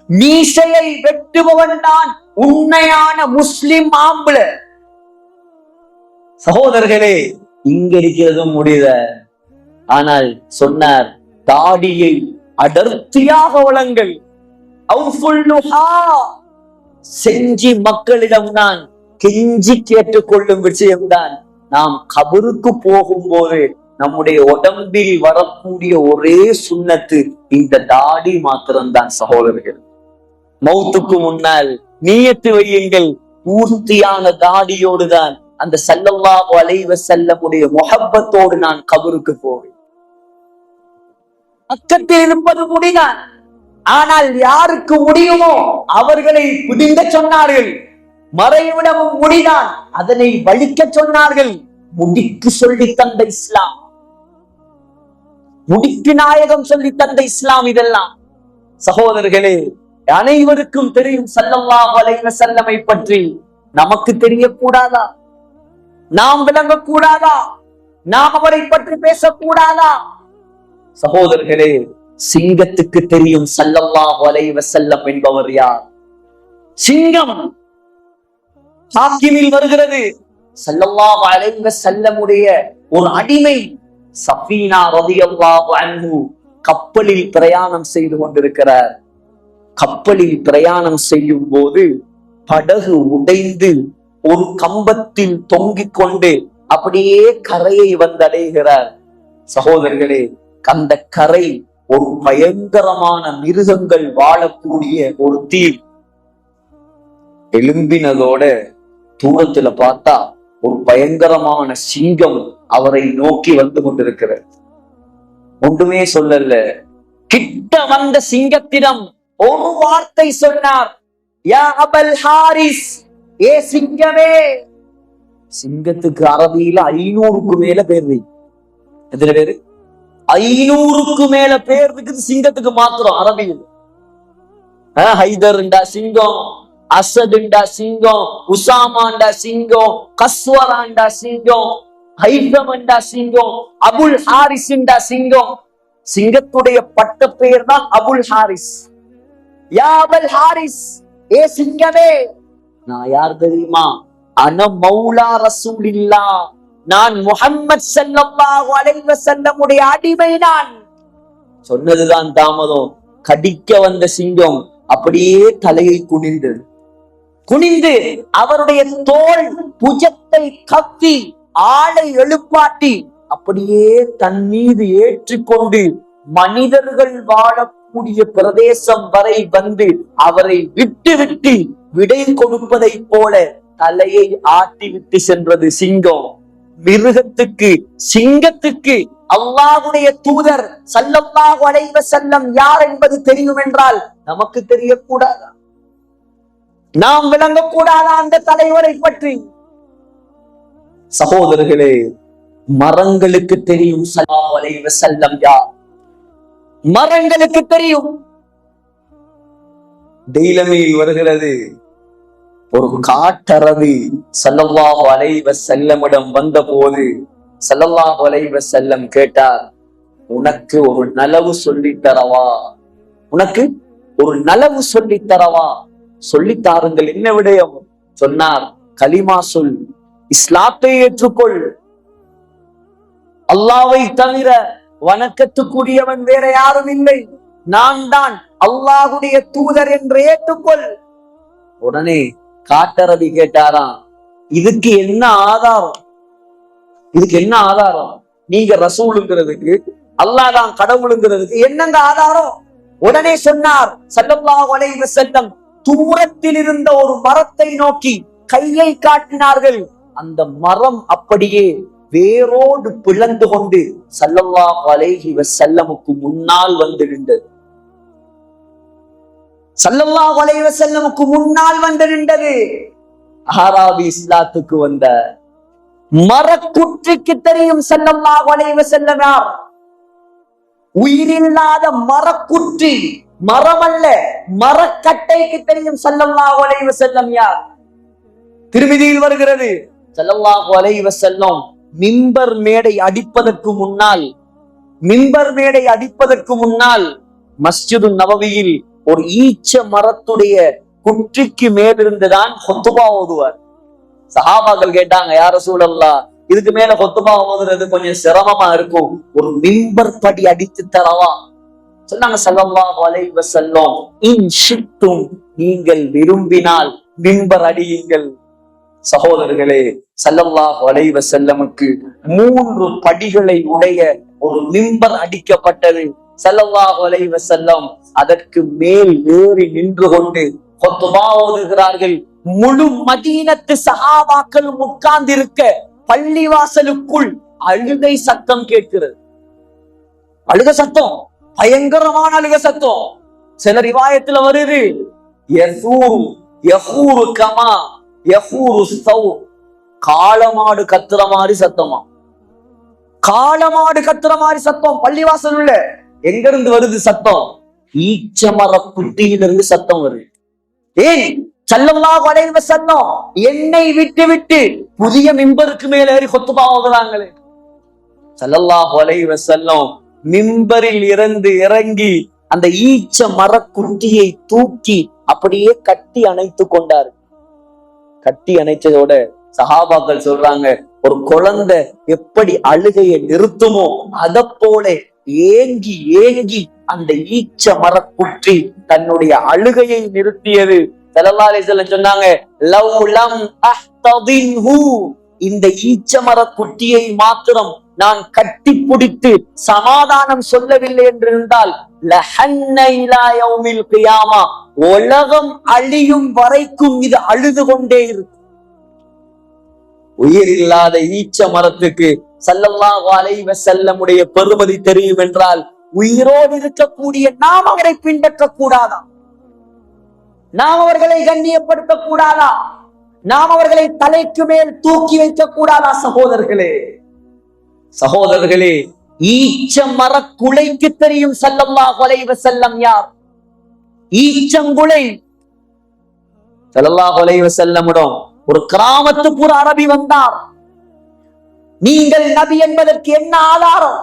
மீசையை வெட்டுபவன் தான் உண்மையான முஸ்லிம் ஆம்பளை. சகோதரர்களே, இங்க இருக்கிறதும் முடியல. ஆனால் சொன்னார், தாடியை அடர்த்தியாக வளங்கள். செஞ்சி மக்களிடம் நான் கெஞ்சி கேட்டுக்கொள்ளும் விஷயம்தான், நாம் கபருக்கு போகும்போது நம்முடைய உடம்பில் வரக்கூடிய ஒரே சுன்னத்து இந்த தாடி மாத்திரம்தான். சகோதரர்கள், மௌத்துக்கு முன்னால் நியத்து வையுங்கள், பூர்த்தியான தாடியோடு தான் அந்த ஸல்லல்லாஹு அலைஹி வஸல்லமுடைய முஹப்பத்தோடு நான் கபருக்கு போவேன். பக்கத்தில் இருப்பது முடிதான். ஆனால் யாருக்கு முடியுமோ அவர்களை பிடிங்க சொன்னார்கள். மறைவிடமும் முடிதான், அதனை வலிக்க சொன்னார்கள். முடிக்கு சொல்லி தந்த இஸ்லாம், முடிக்கு நாயகம் சொல்லி தந்த இஸ்லாம் இதெல்லாம். சகோதரர்களே, அனைவருக்கும் தெரியும் ஸல்லல்லாஹு அலைஹி வஸல்லமை பற்றி. நமக்கு தெரியக்கூடாதா? நாம் விளங்கக்கூடாதா? நாம் அவரை பற்றி பேசக்கூடாதா? சகோதரர்களே, சிங்கத்துக்கு தெரியும் ஸல்லல்லாஹு அலைஹி வஸல்லம் என்பவர் யார். சிங்கம் ஹாக்கிமில் வருகிறது. ஸல்லல்லாஹு அலைஹி வஸல்லமுடைய ஒரு அடிமை சஃபீனா ரலியல்லாஹு அன்ஹு கப்பலில் பிரயாணம் செய்து கொண்டிருக்கிறார். கப்பலில் பிரயாணம் செய்யும் போது படகு உடைந்து ஒரு கம்பத்தில் தொங்கிக் கொண்டு அப்படியே கரையை வந்தடைகிறார். சகோதரர்களே, அந்த கரை ஒரு பயங்கரமான மிருகங்கள் வாழக்கூடிய ஒரு தீவு. எழும்பினதோட தூரத்துல பார்த்தா ஒரு பயங்கரமான சிங்கம் அவரை நோக்கி வந்து கொண்டிருக்கிறது. ஒன்றுமே சொல்லல. கிட்ட வந்த சிங்கத்திடம் ஒரு வார்த்தை சொன்னார், யா அபல் ஹாரிஸ், ஏ சிங்கமே. சிங்கத்துக்கு அரபியில 500க்கு மேல பேர் இருக்கு. எத்தனை பேரு? 500க்கு மேல பேர் இருக்குது சிங்கத்துக்கு மாத்திரம் அரபியில். ஹைதர்ண்டா சிங்கம், அசதுண்டா சிங்கம், உசாமாண்டா சிங்கம், கஸ்வராண்டா சிங்கம், ஹைதமண்டா சிங்கம், அபுல் ஹாரிஸ்ண்டா சிங்கம். சிங்கத்துடைய பட்ட பெயர் தான் அபுல் ஹாரிஸ். யா அபுல் ஹாரிஸ், ஏ சிங்கமே. நான் யார் தெரியுமா? அன மௌலா ரசூலில்லாஹ், நான் முஹம்மது ஸல்லல்லாஹு அலைஹி வஸல்லமுடைய அடிமை. நான் சொன்னதுதான் தாமதம். கடிக்க வந்த சிங்கம் அப்படியே தலையை குனிந்து அவருடைய தோல் புஜத்தை கப்பி ஆளை எழுப்பாட்டி அப்படியே தன் மீது ஏற்றிக்கொண்டு மனிதர்கள் வாழக்கூடிய பிரதேசம் வரை வந்து அவரை விட்டு விடை கொடுப்பதை போல தலையை ஆட்டி விட்டு சென்றது சிங்கம். மிருகத்துக்கு, சிங்கத்துக்கு அல்லாஹ்வுடைய தூதர் ஸல்லல்லாஹு அலைஹி வஸல்லம் யார் என்பது தெரியும் என்றால் நமக்கு தெரியக்கூடாதா? நாம் விளங்கக்கூடாதா அந்த தலைவரை பற்றி? சகோதரர்களே, மரங்களுக்கு தெரியும் ஸல்லல்லாஹு அலைஹி வஸல்லம் யார். மரங்களுக்கு தெரியும். டெய்லமில் வருகிறது, ஒரு காட்டரவி ஸல்லல்லாஹு அலைஹி வஸல்லமிடம் வந்த போது ஸல்லல்லாஹு அலைஹி வஸல்லம் கேட்டார், உனக்கு ஒரு நலவு சொல்லித் தரவா? உனக்கு ஒரு நலவு சொல்லித் தரவா? சொல்லித் தாருங்கள். என்ன விடயம்? சொன்னார், கலிமா சொல், இஸ்லாத்தை ஏற்றுக்கொள், அல்லாஹ்வை தவிர வணக்கத்துக்குரியவன் வேற யாரும் இல்லை, நான் தான் அல்லாஹ்வுடைய தூதர் என்று ஏற்றுக்கொள். உடனே காட்டரவி கேட்டாராம், இதுக்கு என்ன ஆதாரம்? இதுக்கு என்ன ஆதாரம்? நீங்க ரசூலுங்கிறதுக்கு, அல்லாஹ் தான் கடவுளுங்கிறதுக்கு என்னங்க ஆதாரம்? உடனே சொன்னார் ஸல்லல்லாஹு அலைஹி வஸல்லம், தூரத்தில் இருந்த ஒரு மரத்தை நோக்கி கையை காட்டினார்கள். அந்த மரம் அப்படியே வேரோடு பிளந்து கொண்டு ஸல்லல்லாஹு அலைஹி வஸல்லமுக்கு முன்னால் வந்து நின்றது. ஸல்லல்லாஹு அலைஹி வஸல்லமுக்கு முன்னால் வந்து நின்றது. அஹராபி இஸ்லாத்துக்கு வந்த மரக்குற்றிக்கு தெரியும் ஸல்லல்லாஹு அலைஹி வஸல்லம் யார். உயிரில்லாத மரக்குற்றி, மரம் அல்ல, மரக்கட்டைக்கு தெரியும் ஸல்லல்லாஹு அலைஹி வஸல்லம் யார். திருமிதியில் வருகிறது, ஸல்லல்லாஹு அலைஹி வஸல்லம் மிம்பர் மேடை அடிப்பதற்கு முன்னால் மஸ்ஜிது நபவியில் ஒரு ஈச்ச மரத்துடைய குற்றிக்கு மேலிருந்துதான் ஹுத்பா ஓதுவார். சஹாபாக்கள் கேட்டாங்க, யா ரசூலல்லாஹ், இதுக்கு மேல ஹுத்பா ஓதுறது கொஞ்சம் சிரமமா இருக்கும், ஒரு மிம்பர் படி அடித்து தரவா? சொன்னாங்க ஸல்லல்லாஹு அலைஹி வஸல்லம், இன் ஷித்தும், நீங்கள் விரும்பினால் மிம்பர் அடியுங்கள். சகோதரர்களே, ஸல்லல்லாஹு அலைஹி வஸல்லமுக்கு 3 படிகளை உடைய ஒரு மிம்பர் அடிக்கப்பட்டது. ஸல்லல்லாஹு அலைஹி வஸல்லம் அதற்கு மேல் ஏறி நின்று கொண்டு ஹுத்பா ஓதுகிறார்கள். முழு மதீனத்து சஹாபாக்களும் உட்கார்ந்திருக்க பள்ளிவாசலுக்குள் அழுகை சத்தம் கேட்கிறது. அழுக சத்தம், பயங்கரமான அழுக சத்தம். சில ரிவாயத்துல வருது, காளமாடு கத்துற மாதிரி சத்தமா, காளமாடு கத்துற மாதிரி சத்தம். பள்ளிவாசல் உள்ள எங்க இருந்து வருது சத்தம்? ஈச்சமர குட்டியிலிருந்து சத்தம் வருது. ஏன்? ஸல்லல்லாஹு அலைஹி வஸல்லம் என்னை விட்டு புதிய மிம்பருக்கு மேல ஏறி ஹுத்பா ஓதுறாங்களே. ஸல்லல்லாஹு அலைஹி வஸல்லம் மிம்பரில் இருந்து இறங்கி அந்த ஈச்ச மரக்குட்டியை தூக்கி அப்படியே கட்டி அணைத்து கொண்டார். கட்டி அணைச்சதோட சஹாபாக்கள் சொல்றாங்க, ஒரு குழந்தை எப்படி அழுகையை நிறுத்துமோ அத போல ஏங்கி ஏங்கி அந்த ஈச்ச மரக்குட்டி தன்னுடைய அழுகையை நிறுத்தியது. ஸல்லல்லாஹு அலைஹி வஸல்லம் சொன்னாங்க, லவ் லம் அஹ்ததின்ஹு, இந்த ஈச்ச மரக்குட்டியை மாத்திரம் நான் கட்டி பிடித்து சமாதானம் சொல்லவில்லை என்றிருந்தால் லஹன்ன இலா யௌமில் கியாமா, உலகம் அழியும் வரைக்கும் இது அழுது கொண்டே இருக்கும். உயிர் இல்லாத ஈச்ச மரத்துக்கு ஸல்லல்லாஹு அலைஹி வஸல்லமுடைய பெருமதி தெரியும் என்றால், உயிரோடு இருக்கக்கூடிய நாம் அவரை பின்பற்ற கூடாதா? நாம் அவர்களை கண்ணியப்படுத்த கூடாதா? நாம் அவர்களை தலைக்கு மேல் தூக்கி வைக்க கூடாதா? சகோதரர்களே, ஈச்ச மரக்குலைக்கு தெரியும் ஸல்லல்லாஹு அலைஹி வஸல்லம் யார். ஈச்சங்குலை. ஸல்லல்லாஹு அலைஹி வஸல்லமிடம் ஒரு கிராமத்துக்கு ஒரு அரபி வந்தார். நீங்கள் நபி என்பதற்கு என்ன ஆதாரம்?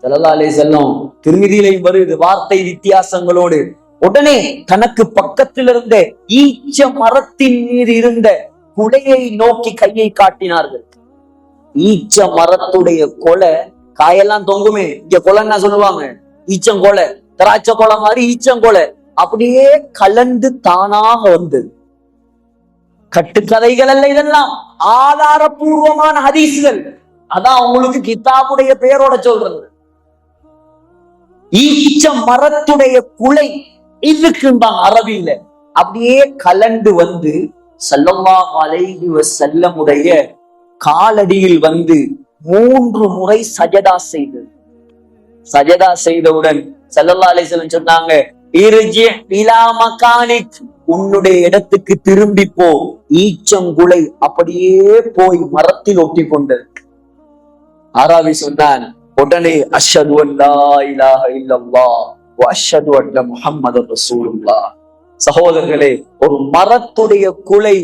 ஸல்லல்லாஹு அலைஹி வஸல்லம் திருமிதியிலே வருது வார்த்தை வித்தியாசங்களோடு. உடனே தனக்கு பக்கத்தில் இருந்த ஈச்ச மரத்தின் மீது இருந்த குலையை நோக்கி கையை காட்டினார்கள். ஈச்ச மரத்துடைய கொலை காயெல்லாம் தொங்குமே, இங்க கொலைன்னா சொல்லுவாங்க, ஈச்சங்கொலை, திராட்சை கொலை மாதிரி ஈச்சங்கொலை அப்படியே கலந்து தானாக வந்தது. கட்டுக்கதைகள் அல்ல இதெல்லாம், ஆதாரபூர்வமான ஹதீஸ்கள். அதான் உங்களுக்கு கிதாபுடைய பெயரோட சொல்றது. ஈச்ச மரத்துடைய குலை இதுக்குன்றாங்க அரபியில. அப்படியே கலண்டு வந்து ஸல்லல்லாஹு அலைஹி வஸல்லமுடைய காலடியில் வந்து 3 முறை சஜதா செய்தது. சஜதா செய்தவுடன் ஸல்லல்லாஹு அலைஹி வஸல்லம் சொன்னாங்க, இர்ஜி இலா மகானிக், உன்னுடைய இடத்துக்கு திரும்பி போ, ஈச்சங்குலை அப்படியே போய் மரத்தில் ஒட்டி கொண்டது. ஆராவி சொன்னான், உடனே அஷ்ஹது அல்லா இலாஹ இல்லல்லாஹ் வ அஷ்ஹது அன்ன முஹம்மதர் ரசூலுல்லாஹ். சகோதரர்களே, ஒரு மரத்துடைய குலை,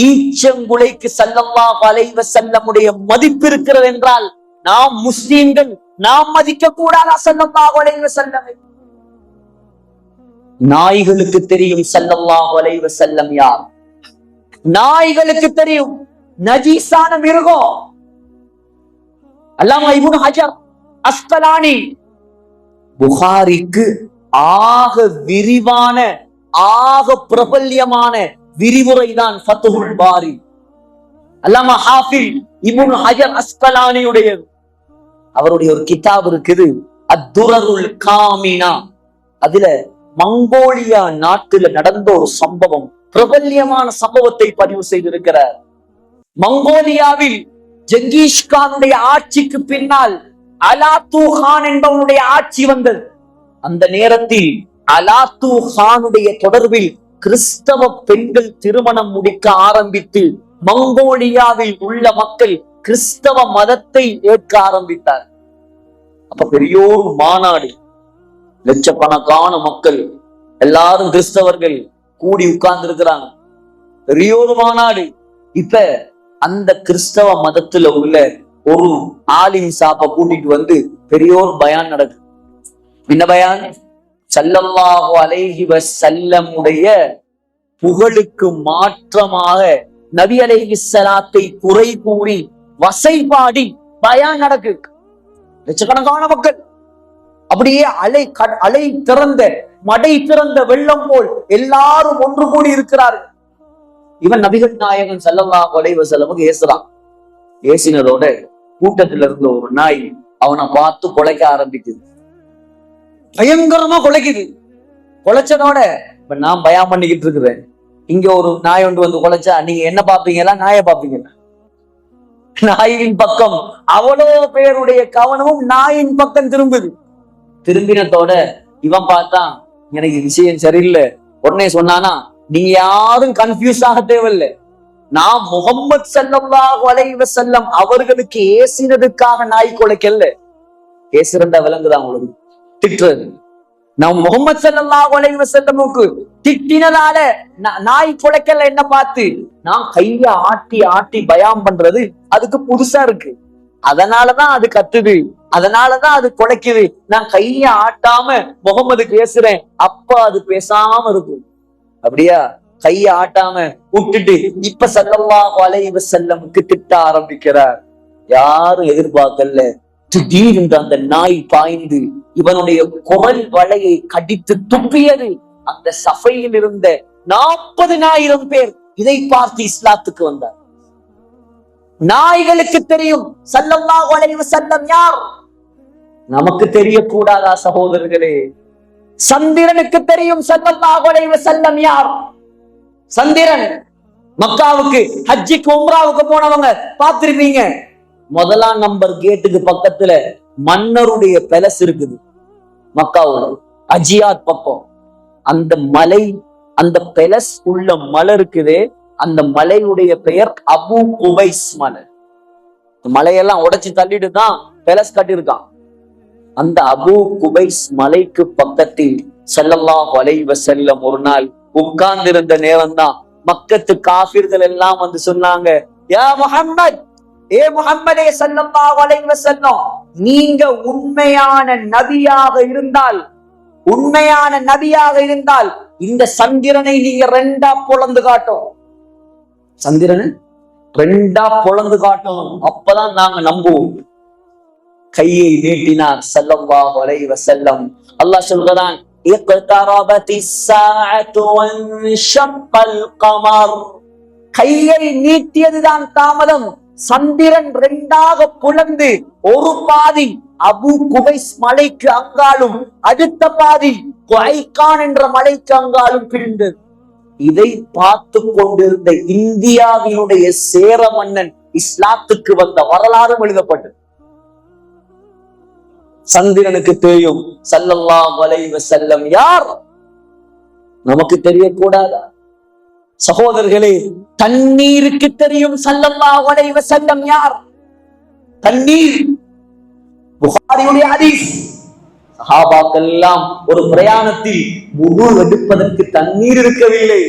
ஈச்சங்குலைக்கு ஸல்லல்லாஹு அலைஹி வஸல்லமுடைய மதிப்பு இருக்கிறது என்றால் நாம் முஸ்லிம்கள் நாம் மதிக்க கூடாதா ஸல்லல்லாஹு அலைஹி வஸல்லம்? நாய்களுக்கு தெரியும் ஸல்லல்லாஹு அலைஹி வஸல்லம் யார். நாய்களுக்கு தெரியும் நஜீஸான மிருகம். அல்லாமா இப்னு ஹஜர் அஸ்கலானி புகாரிக்கு ஆக விரிவான ஆக பிரபல்யமான விரிவுரை தான் ஃபத்ஹுல் பாரி. அல்லாமா ஹாஃபிஸ் இப்னு ஹஜர் அஸ்கலானியுடைய அவருடைய ஒரு கிதாப் இருக்குது, அத்துரருல் காமினா. அதுல மங்கோலியா நாட்டுல நடந்த ஒரு சம்பவம், பிரபல்யமான சம்பவத்தை பதிவு செய்திருக்கிறார். மங்கோலியாவில் ஜங்கீஸ் கானுடைய ஆட்சிக்கு பின்னால் அலாத்து கான் என்பவனுடைய ஆட்சி வந்தது. அந்த நேரத்தில் அலாத்து கானுடைய தொடர்பில் கிறிஸ்தவ பெண்கள் திருமணம் முடிக்க ஆரம்பித்து மங்கோலியாவில் உள்ள மக்கள் கிறிஸ்தவ மதத்தை ஏற்க ஆரம்பித்தார். அப்ப பெரியோர் மாநாடு, லட்சக்கணக்கான மக்கள் எல்லாரும் கிறிஸ்தவர்கள் கூடி உட்கார்ந்து இருக்கிறாங்க, பெரியோர் மாநாடு. இப்ப அந்த கிறிஸ்தவ மதத்துல உள்ள ஒரு ஆலிம் சாப்ப கூட்டிட்டு வந்து பெரியோர் பயான் நடக்குது. என்ன பயான்? ஸல்லல்லாஹு அலைஹி வஸல்லம் உடைய புகழுக்கு மாற்றமாக நபி அலைஹிஸ்ஸலாத்தை குறை கூறி வசைபாடி பயான் நடக்கு. லட்சக்கணக்கான மக்கள் அப்படியே அலை திறந்த மடை திறந்த வெள்ளம் போல் எல்லாரும் ஒன்று கூடி இருக்கிறார்கள். இவன் நபிகள் நாயகன் ஸல்லல்லாஹு அலைஹி வஸல்லம் ஏசுறான். ஏசினதோட கூட்டத்துல இருந்த ஒரு நாய் அவனை பார்த்து குலைக்க ஆரம்பிக்குது. பயங்கரமா குலைக்குது. குலைச்சதோட இப்ப நான் பயம் பண்ணிக்கிட்டு இருக்கிறேன், இங்க ஒரு நாய் ஒன்று வந்து குலைச்சா நீங்க என்ன பாப்பீங்களா? நாயை பாப்பீங்களா? நாயின் பக்கம் அவ்வளவு பேருடைய கவனமும் நாயின் பக்கம் திரும்புது. திரும்பினத்தோட இவன் பார்த்தான், எனக்கு விஷயம் சரியில்லை. உடனே சொன்னானா, நீங்க யாரும் கன்ஃபியூஸ் ஆக தேவையில்லை, நான் முஹம்மது ஸல்லல்லாஹு அலைஹி வஸல்லம் அவர்களுக்கு ஏசினதுக்காக நாய் குலைக்கல. ஏசுறதா விளங்குதான் உங்களுக்கு? திட்டுறது. நான் முஹம்மது ஸல்லல்லாஹு அலைஹி வஸல்லமுக்கு திட்டினதால நாய் குலைக்கல. என்ன பார்த்து நான் கைய ஆட்டி ஆட்டி பயான் பண்றது அதுக்கு புதுசா இருக்கு, அதனாலதான் அது கத்துது, அதனாலதான் அது குலைக்குது. நான் கைய ஆட்டாம முகம்மதுக்கு பேசுறேன், அப்ப அது பேசாம இருக்கும். அப்படியா? கைய ஆட்டாம விட்டுட்டு இப்ப ஸல்லல்லாஹு அலைஹி வஸல்லமுக்கு திட்ட ஆரம்பிக்கிறார். யாரும் எதிர்பார்க்கல. திடீரென்று அந்த நாய் பாய்ந்து இவனுடைய குரல் வளையை கடித்து துப்பியது. அந்த சபையில் இருந்த 40,000 பேர் இதை பார்த்து இஸ்லாத்துக்கு வந்தார். நாய்களுக்கு தெரியும் ஸல்லல்லாஹு அலைஹி வஸல்லம் யார். நமக்கு தெரியக்கூடாதா சகோதரர்களே? சந்திரனுக்கு தெரியும் ஸல்லல்லாஹு அலைஹி வஸல்லம் யார். சந்திரன் மக்காவுக்கு ஹஜ்ஜிக்கு உம்ராவுக்கு போனவங்க பார்த்திருப்பீங்க. முதலாம் நம்பர் கேட்டுக்கு பக்கத்துல மன்னருடைய பெலஸ் இருக்குது. மக்காவோட அஜியாத் பக்கம் அந்த மலை, அந்த பெலஸ் உள்ள மலை இருக்குது. அந்த மலையுடைய பெயர் அபு குபைஸ் மலை. மலையெல்லாம் உடைச்சு தள்ளிட்டு தான் பெலஸ் கட்டியிருக்கான். அந்த அபு குபைஸ் மலைக்கு பக்கத்தில் ஸல்லல்லாஹு அலைஹி வஸல்லம் ஒரு நாள் உட்கார்ந்து இருந்த நேரம் தான் மக்கத்து காஃபிர்கள் எல்லாம் வந்து சொன்னாங்க, யா முஹம்மத், ஏ முஹம்மதே ஸல்லல்லாஹு அலைஹி வஸல்லம், நீங்க உண்மையான நபியாக இருந்தால் இந்த சந்திரனை நீங்க 2ஆ பொளந்து காட்டும். சந்திரனை 2ஆ பொளந்து காட்டணும், அப்பதான் நாங்க நம்புவோம். கையை நீட்டினார் ஸல்லல்லாஹு அலைஹி வஸல்லம். அல்லாஹ் சொல்கிறான், இக்தரபத்திஸ் ஸாஅத்து வன்ஷக்கல் கமர். கையை நீட்டியதுதான் தாமதம். சந்திரன் 2ஆக புலந்து ஒரு பாதி அபு குபைஸ் மலைக்கு அங்காலும் அடுத்த பாதி குவைகான் என்ற மலைக்கு அங்காலும் பிரிந்தது. இதை பார்த்து கொண்டிருந்த இந்தியாவினுடைய சேர மன்னன் இஸ்லாத்துக்கு வந்த வரலாறும் எழுதப்பட்டது. சந்திரனுக்கு தெரியும் ஸல்லல்லாஹு அலைஹி வஸல்லம் யார். நமக்கு தெரியக்கூடாதா? சகோதரர்களே, தண்ணீருக்கு தெரியும் ஸல்லல்லாஹு அலைஹி வஸல்லம் யார். தண்ணீர் புகாரியுடைய ஹதீஸ். சஹாபாக்கள் எல்லாம் ஒரு பிரயாணத்தில் வுது எடுப்பதற்கு தண்ணீர் இருக்கவில்லை.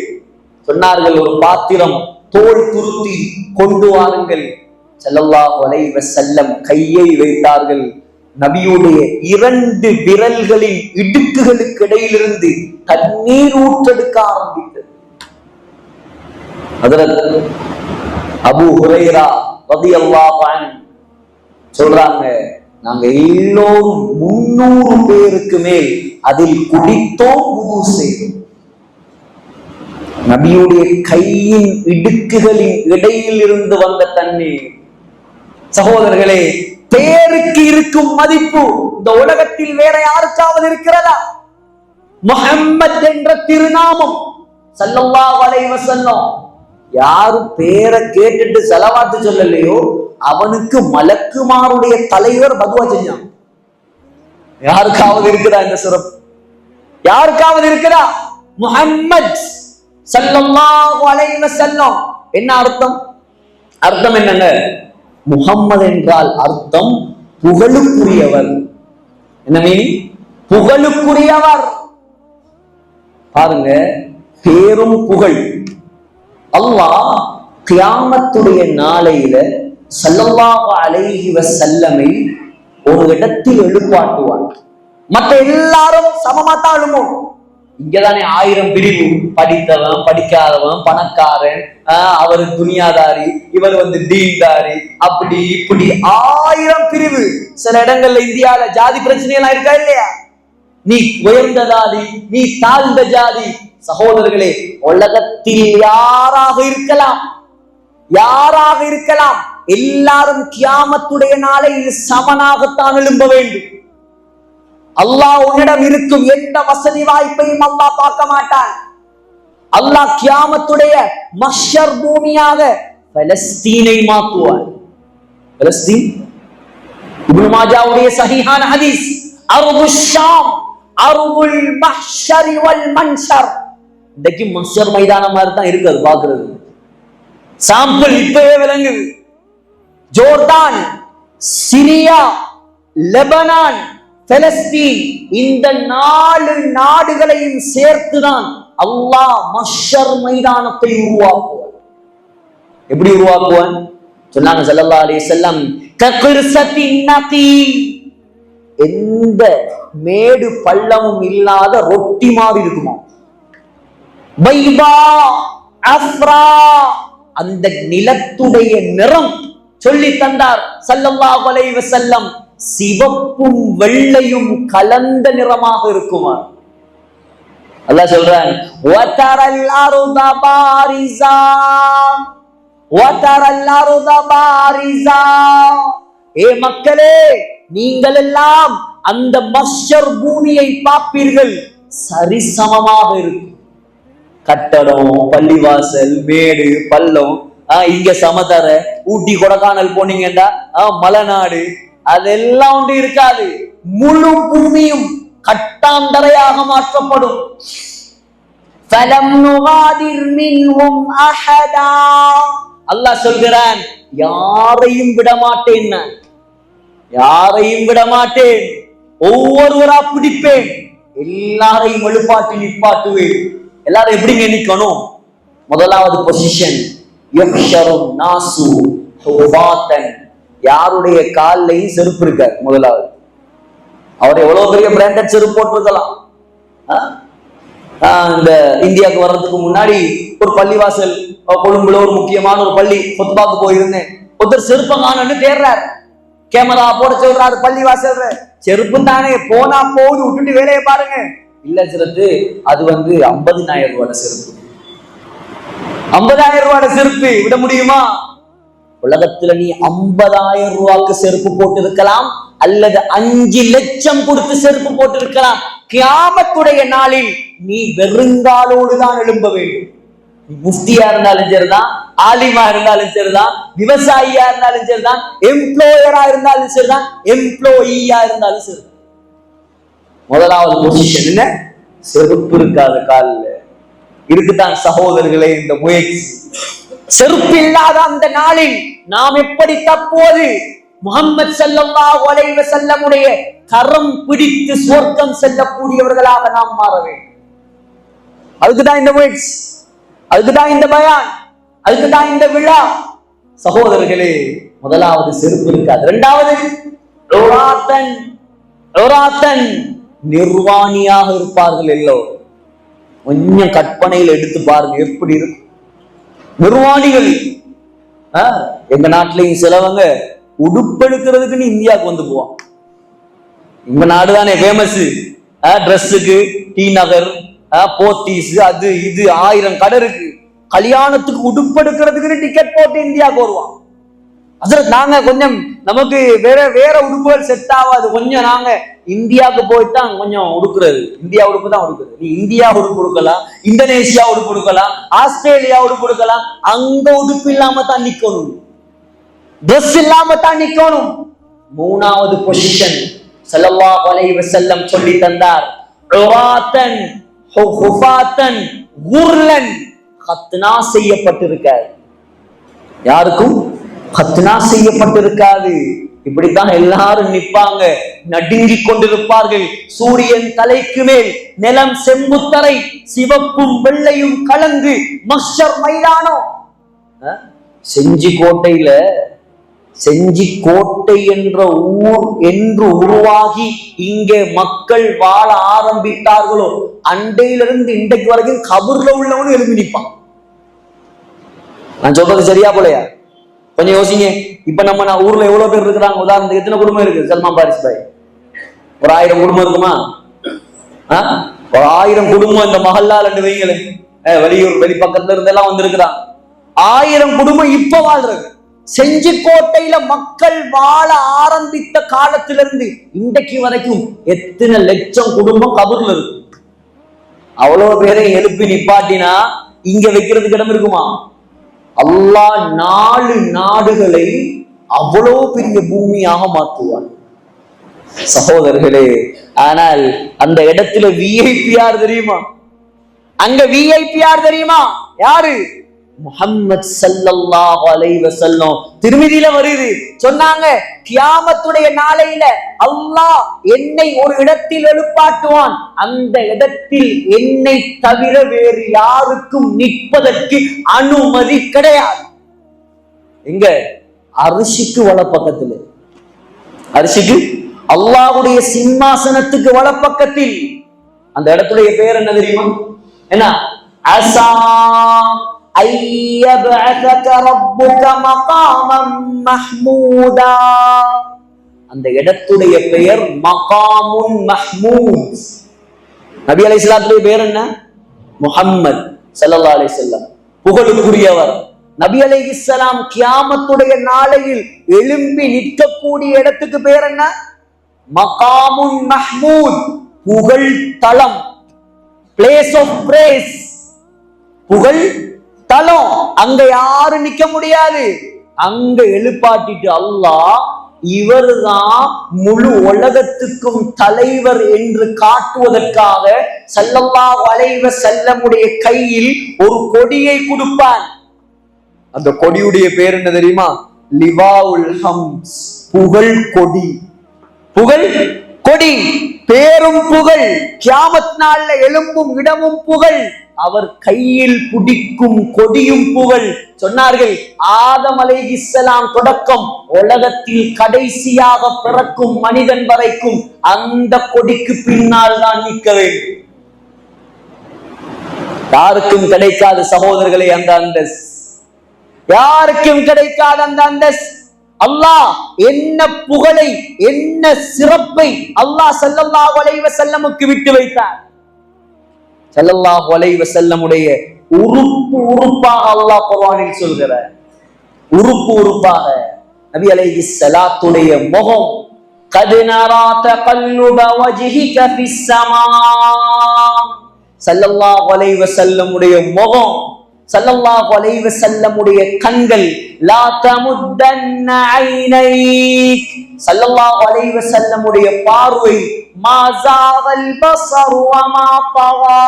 சொன்னார்கள், ஒரு பாத்திரம் தோல் துருத்தி கொண்டு வாருங்கள். ஸல்லல்லாஹு அலைஹி வஸல்லம் கையை வைத்தார்கள். நபியுடைய 2 விரல்களின் இடுக்குகளுக்கு இடையிலிருந்து தண்ணீர் ஊற்றெடுக்க ஆரம்பித்தது. ஹஜ்ரத் அபூ ஹுரைரா ரலியல்லாஹு அன்ஹு சொல்றாங்க, நாங்க எல்லோரும் 300 பேருக்கு மேல் அதில் குடித்தோம், வுது செய்தோம். நபியுடைய கையின் இடுக்குகளின் இடையில் இருந்து வந்த தண்ணீர். சகோதரர்களே, பேருக்கு இருக்கும் மதிப்பு இந்த உலகத்தில் வேற யாருக்காவது இருக்கிறதா? முஹம்மத் என்ற திருநாமம் ஸல்லல்லாஹு அலைஹி வஸல்லம், யாரு பேரை கேட்டுட்டு ஸலவாத்து சொல்லலையோ அவனுக்கு மலக்குமாருடைய தலைவர் பதுவா செஞ்சான். யாருக்காவது இருக்குதா இந்த சிறப்பு? யாருக்காவது இருக்குதா? முஹம்மத் ஸல்லல்லாஹு அலைஹி வஸல்லம் என்ன அர்த்தம்? அர்த்தம் என்னங்க? முஹம்மது என்றால் அர்த்தம் புகழுக்குரியவர். என்ன மீனிங்? புகழுக்குரியவர். பாருங்க, பேரும் புகழ். அல்லாஹ் கியாமத்துடைய நாளையில ஸல்லல்லாஹு அலைஹி வஸல்லமை ஒரு இடத்தில் எழுப்பாட்டுவார். மற்ற எல்லாரும் சமமாத்தான் எழுமோம். இங்கதானே 1000 பிரிவு, படித்தவன் படிக்காதவன், பணக்காரன், அவர் துனியாதாரி, இவர் தீன்தாரி, அப்படி இப்படி 1000 பிரிவு. சில இடங்கள்ல இந்தியால ஜாதி பிரச்சனை எல்லாம் இருக்கா இல்லையா? நீ உயர்ந்த ஜாதி, நீ தாழ்ந்த ஜாதி. சகோதரர்களே, உலகத்தில் யாராக இருக்கலாம், யாராக இருக்கலாம், எல்லாரும் கியாமத்துடைய நாளையில் சமனாகத்தான் எழும்ப வேண்டும். அல்லாஹ் உன்னிடம் இருக்கும் எந்த வசதி வாய்ப்பையும் அல்லாஹ் பார்க்க மாட்டான். அல்லாஹ் கியாமத்துடைய மஹ்ஷர் பூமியாக பலஸ்தீனை மாற்றுவார். பலஸ்தீன் இப்னு மாஜாவுடைய சஹீஹான ஹதீஸ், அர்துஷ் ஷாம் அர்துல் மஹ்ஷர் வல் மன்ஷர். இன்னைக்கு மஹ்ஷர் மைதானம் மாதிரி தான் இருக்குது பாக்குறது. சாம்பிள் இப்பவே விளங்குது. ஜோர்டான், சிரியா, லெபனான், பலஸ்தீன், இந்த 4 நாடுகளையும் சேர்த்துதான் அல்லாஹ் மஹ்ஷர் மைதானத்தை உருவாக்குவார். எப்படி உருவாக்குவான் சொன்னாங்க ஸல்லல்லாஹு அலைஹி வஸல்லம், கக்ர்சத்தின் நகி, எந்த மேடு பள்ளமும் இல்லாத ரொட்டி மாதிரி இருக்குமா. பைபா அஃப்ரா, அந்த நிலத்துடைய நிறம் சொல்லி தந்தார் ஸல்லல்லாஹு அலைஹி வஸல்லம், சிவப்பும் வெள்ளையும் கலந்த நிறமாக இருக்குமா. அல்லாஹ் சொல்றான், வதரல் அர்த பாரிஸா வதரல் அர்த பாரிஸா. ஏ மக்களே, நீங்கள் எல்லாம் அந்த மஹ்ஷர் பூமியை பார்ப்பீர்கள், சரிசமமாக இருக்கும். கட்டடம், பள்ளிவாசல், மேடு பள்ளம், இங்க சமதர, ஊட்டி கொடைக்கானல் போனீங்கன்னா மலைநாடு, அதெல்லாம் ஒன்று இருக்காது. முழு பூமியும் கட்டாந்தரையாக மாற்றப்படும். அல்லாஹ் சொல்கிறான், யாரையும் விடமாட்டேன், யாரையும் விடமாட்டேன், ஒவ்வொருவரா பிடிப்பேன், எல்லாரையும் எழுப்பாட்டி நிப்பாட்டுவேன். எல்லாரும் எப்படிங்க நிக்கணும்? முதலாவது பொசிஷன், யாருடைய காலையும் செருப்பு இருக்காரு. முதலாவது, அவர் எவ்வளவு பெரிய பிராண்டட் செருப்பு போட்டிருக்கலாம். இந்த இந்தியாவுக்கு வர்றதுக்கு முன்னாடி ஒரு பள்ளிவாசல் கொழும்புல ஒரு முக்கியமான ஒரு பள்ளி கொத்பாக்கு போயிருந்தேன். ஒருத்தர் செருப்ப காணன்னு தேடுறாரு, கேமரா போட சொல்றாரு, பள்ளிவாசல் செருப்பு தானே, போனா போகுது, விட்டுட்டு வேலையை பாருங்க. இல்ல சிறப்பு, அது 50,000 ரூபாய் செருப்பு. 50,000 ரூபாய் செருப்பு விட முடியுமா? உலகத்துல நீ 50,000 ரூபாய்க்கு செருப்பு போட்டு இருக்கலாம், அல்லது 5 லட்சம் கொடுத்து செருப்பு போட்டு இருக்கலாம். கியாமத்துடைய நாளில் நீ வெறுங்காலோடு தான் எழும்ப வேண்டும். முஃப்தியா இருந்தாலும் சரிதான், ஆலிமா இருந்தாலும் சரிதான், விவசாயியா இருந்தாலும் சரிதான், எம்ப்ளாயரா இருந்தாலும் சரிதான், எம்ப்ளாயியா இருந்தாலும் சரிதான். முதலாவது பொசிஷன் என்ன? செருப்பு இருக்காது காலில். இருக்குதான் சகோதரர்களே இந்த முயற்சி. செருப்பில்லாத அந்த நாளில் நாம் எப்படி தப்போது முஹம்மது ஸல்லல்லாஹு அலைஹி வஸல்லமுடைய கரம் பிடித்து சொர்க்கம் செல்லக்கூடியவர்களாக நாம் மாற வேண்டும். அதுக்குதான் இந்த முயற்சி, அதுக்குதான் இந்த பயான், அதுக்குதான் இந்த விழா. சகோதரர்களே, முதலாவது செருப்பு இருக்காது. இரண்டாவது நிர்வாணியாக இருப்பார்கள். எல்லோரும் கொஞ்சம் கற்பனையில் எடுத்து பாருங்க எப்படி இருக்கும் நிர்வாணிகள். எங்க நாட்டிலையும் சிலவங்க உடுப்பெடுக்கிறதுக்குன்னு இந்தியாவுக்கு வந்து போவான். எங்க நாடு தானே ஃபேமஸ் ட்ரெஸ்ஸுக்கு. டி நகர், போத்தீஸ், அது இது 1000 கடை இருக்கு. கல்யாணத்துக்கு உடுப்பெடுக்கிறதுக்குன்னு டிக்கெட் போட்டு இந்தியாவுக்கு வருவான். அதற்கு நாங்க கொஞ்சம் நமக்கு வேற உடுப்புகள் செட் ஆகாது. கொஞ்சம் நாங்க இந்தியாவுக்கு போயிட்டான் கொஞ்சம் உடுக்குறது. இந்தியா உடுப்பு தான் உடுக்குறது. நீ இந்தியா உடுப்பு கொடுக்கலாம், இந்தோனேஷியா உடுப்பு கொடுக்கலாம், ஆஸ்திரேலியா உடுப்பு கொடுக்கலாம். அங்க உடுப்பு இல்லாம தான் நிக்கணும், ட்ரெஸ் இல்லாம தான் நிக்கணும். மூணாவது பொசிஷன் ஸல்லல்லாஹு அலைஹி வஸல்லம் சொல்லி தந்தார். உராத்தன் ஹுஃபாத்தன் குர்லன். கத்னா செய்யப்பட்டிருக்காது, யாருக்கும் கத்னா செய்யப்பட்டிருக்காது. இப்படித்தான் எல்லாரும் நிப்பாங்க, நடுங்கி கொண்டிருப்பார்கள். சூரியன் தலைக்கு மேல், நிலம் செம்புத்தரை, சிவப்பும் வெள்ளையும் கலந்து மஹ்ஷர் மைதானம். செஞ்சி கோட்டை என்ற ஊர் என்று உருவாகி இங்கே மக்கள் வாழ ஆரம்பித்தார்களோ அண்டையிலிருந்து இன்றைக்கு வரைக்கும் கபூர்ல உள்ளவனு எழுப்பி நிற்பான். நான் சொல்றது சரியா போலையா? கொஞ்சம் யோசிங்க. இப்ப நம்ம ஊர்ல எவ்வளவு பேர் இருக்கிறாங்க? உதாரணத்துக்கு எத்தனை குடும்பம் இருக்கு? சல்மான் பாரிஸ் பாய் ஒரு 1000 குடும்பம் இருக்குமா? ஒரு 1000 குடும்பம் இந்த மஹல்லால ரெண்டு வைங்களே, வெளியூர் வெளி பக்கத்துல இருந்தெல்லாம் வந்திருக்கிறான். 1000 குடும்பம் இப்ப வாழ்றது. செஞ்சிக்கோட்டையில மக்கள் வாழ ஆரம்பித்த காலத்திலிருந்து இன்றைக்கு வரைக்கும் எத்தனை லட்சம் குடும்பம் கபூர்ல இருக்கு. அவ்வளவு பேரை எழுப்பி நிப்பாட்டினா இங்க வைக்கிறதுக்கு இடம் இருக்குமா? அல்லாஹ் 4 நாடுகளை அவ்வளவு பெரிய பூமியாக மாற்றுவார் சகோதரர்களே. ஆனால் அந்த இடத்துல விஐபி யார் தெரியுமா? அங்க விஐபி யார் தெரியுமா? யாரு? முஹம்மது ஸல்லல்லாஹு அலைஹி வஸல்லம். திருமிதியில வருது, சொன்னாங்க கியாமத்துடைய நாளையில அல்லாஹ் என்னை ஒரு இடத்தில் எழுப்பாட்டுவான். அந்த இடத்தில் என்னை தவிர வேறு யாருக்கும் நிற்பதற்கு அனுமதி கிடையாது. எங்க? அரிசிக்கு வலப்பக்கத்தில், அரிசிக்கு அல்லாஹ்வுடைய சிம்மாசனத்துக்கு வலப்பக்கத்தில். அந்த இடத்துடைய பேர் என்ன தெரியுமா? என்ன? அஸா அந்த இடத்துடைய பெயர் மகாமுன் மஹ்மூத். நபி அலைஹிஸ்ஸலாத்துடைய பெயர் என்ன? முஹம்மது ஸல்லல்லாஹு அலைஹி வஸல்லம், புகழுக்குரியவர். நபி அலைஹிஸ்ஸலாம் கியாமத்துடைய நாளையில் எழும்பி நிற்கக்கூடிய இடத்துக்கு பெயர் என்ன? மகாமுன் மஹ்மூத், புகழ் தலம், பிளேஸ் ஆஃப் பிரேஸ், புகழ் தலம். அங்க யாரும் நிக்க முடியாது. அங்க எழுப்பாட்டிட்டு அல்லாஹ் இவர்தான் முழு உலகத்துக்கும் தலைவர் என்று காட்டுவதற்காக ஸல்லல்லாஹு அலைஹி வஸல்லமுடைய கையில் ஒரு கொடியை கொடுப்பான். அந்த கொடியுடைய பேர் என்ன தெரியுமா? லிவாஉல் ஹம்ஸ், புகழ் கொடி. புகழ் கொடி, பேரும் புகழ். கியாமத் நாள்ல எழும்பும் இடமும் புகழ். அவர் கையில் பிடிக்கும் கொடியும் புகழ். சொன்னார்கள், ஆதம் அலைஹிஸ்ஸலாம் தொடக்கம் உலகத்தில் கடைசியாக பிறக்கும் மனிதன் வரைக்கும் அந்த கொடிக்கு பின்னால் தான் நிற்க வேண்டும். யாருக்கும் கிடைக்காத சகோதரர்களே அந்த அந்தஸ், யாருக்கும் கிடைக்காத அந்த அந்தஸ். அல்லாஹ் என்ன புகழை, என்ன சிறப்பை அல்லாஹ் ஸல்லல்லாஹு அலைஹி வஸல்லமுக்கு விட்டு வைத்தார். ஸல்லல்லாஹு அலைஹி வஸல்லமுடைய உறுப்பு உறுப்பாக அல்லாஹ் குர்ஆனில் சொல்கிறார். உறுப்பு உறுப்பாக நபி அலைஹிஸ்ஸலாத்துடைய முகம், قد نرى تقلب وجهك في السماء. ஸல்லல்லாஹு அலைஹி வஸல்லமுடைய முகம், ஸல்லல்லாஹு அலைஹி வஸல்லமுடைய கண்கள், லா தமுத்தன்ன ஐனைக். ஸல்லல்லாஹு அலைஹி வஸல்லமுடைய பார்வை, மா ஸாகல் பஸர் வ மா தகா.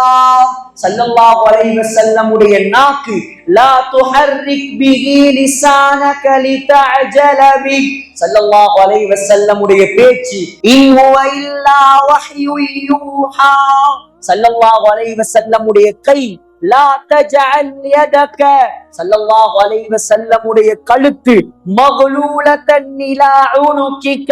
ஸல்லல்லாஹு அலைஹி வஸல்லமுடைய நாக்கு லா துஹர்ரிக் பிஹி லிசானக லிதஅஜல பிஹ். ஸல்லல்லாஹு அலைஹி வஸல்லமுடைய பேச்சு இன் ஹுவ இல்லா வஹ்யு யூஹா. ஸல்லல்லாஹு அலைஹி வஸல்லமுடைய கை லா தஜஅல் யதக. ஸல்லல்லாஹு அலைஹி வஸல்லமுடைய கழுத்து மக்லூலத்தன் இலா உனுகிக.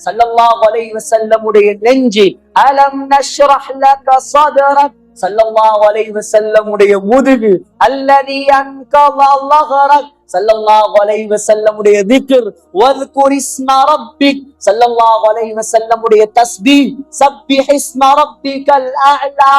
ஸல்லல்லாஹு அலைஹி வஸல்லமுடைய நெஞ்சு அலம் நஷ்ரஹ் லக ஸத்ரக். ஸல்லல்லாஹு அலைஹி வஸல்லமுடைய முதுகு அல்லதி அன்கத ظهرك. ஸல்லல்லாஹு அலைஹி வஸல்லமுடைய திக்ர் வذ்குர் இஸ்ம ரப்பிக். ஸல்லல்லாஹு அலைஹி வஸல்லமுடைய தஸ்பீஹ் சப்பிஹ் இஸ்ம ரப்பிகல் அஅலா.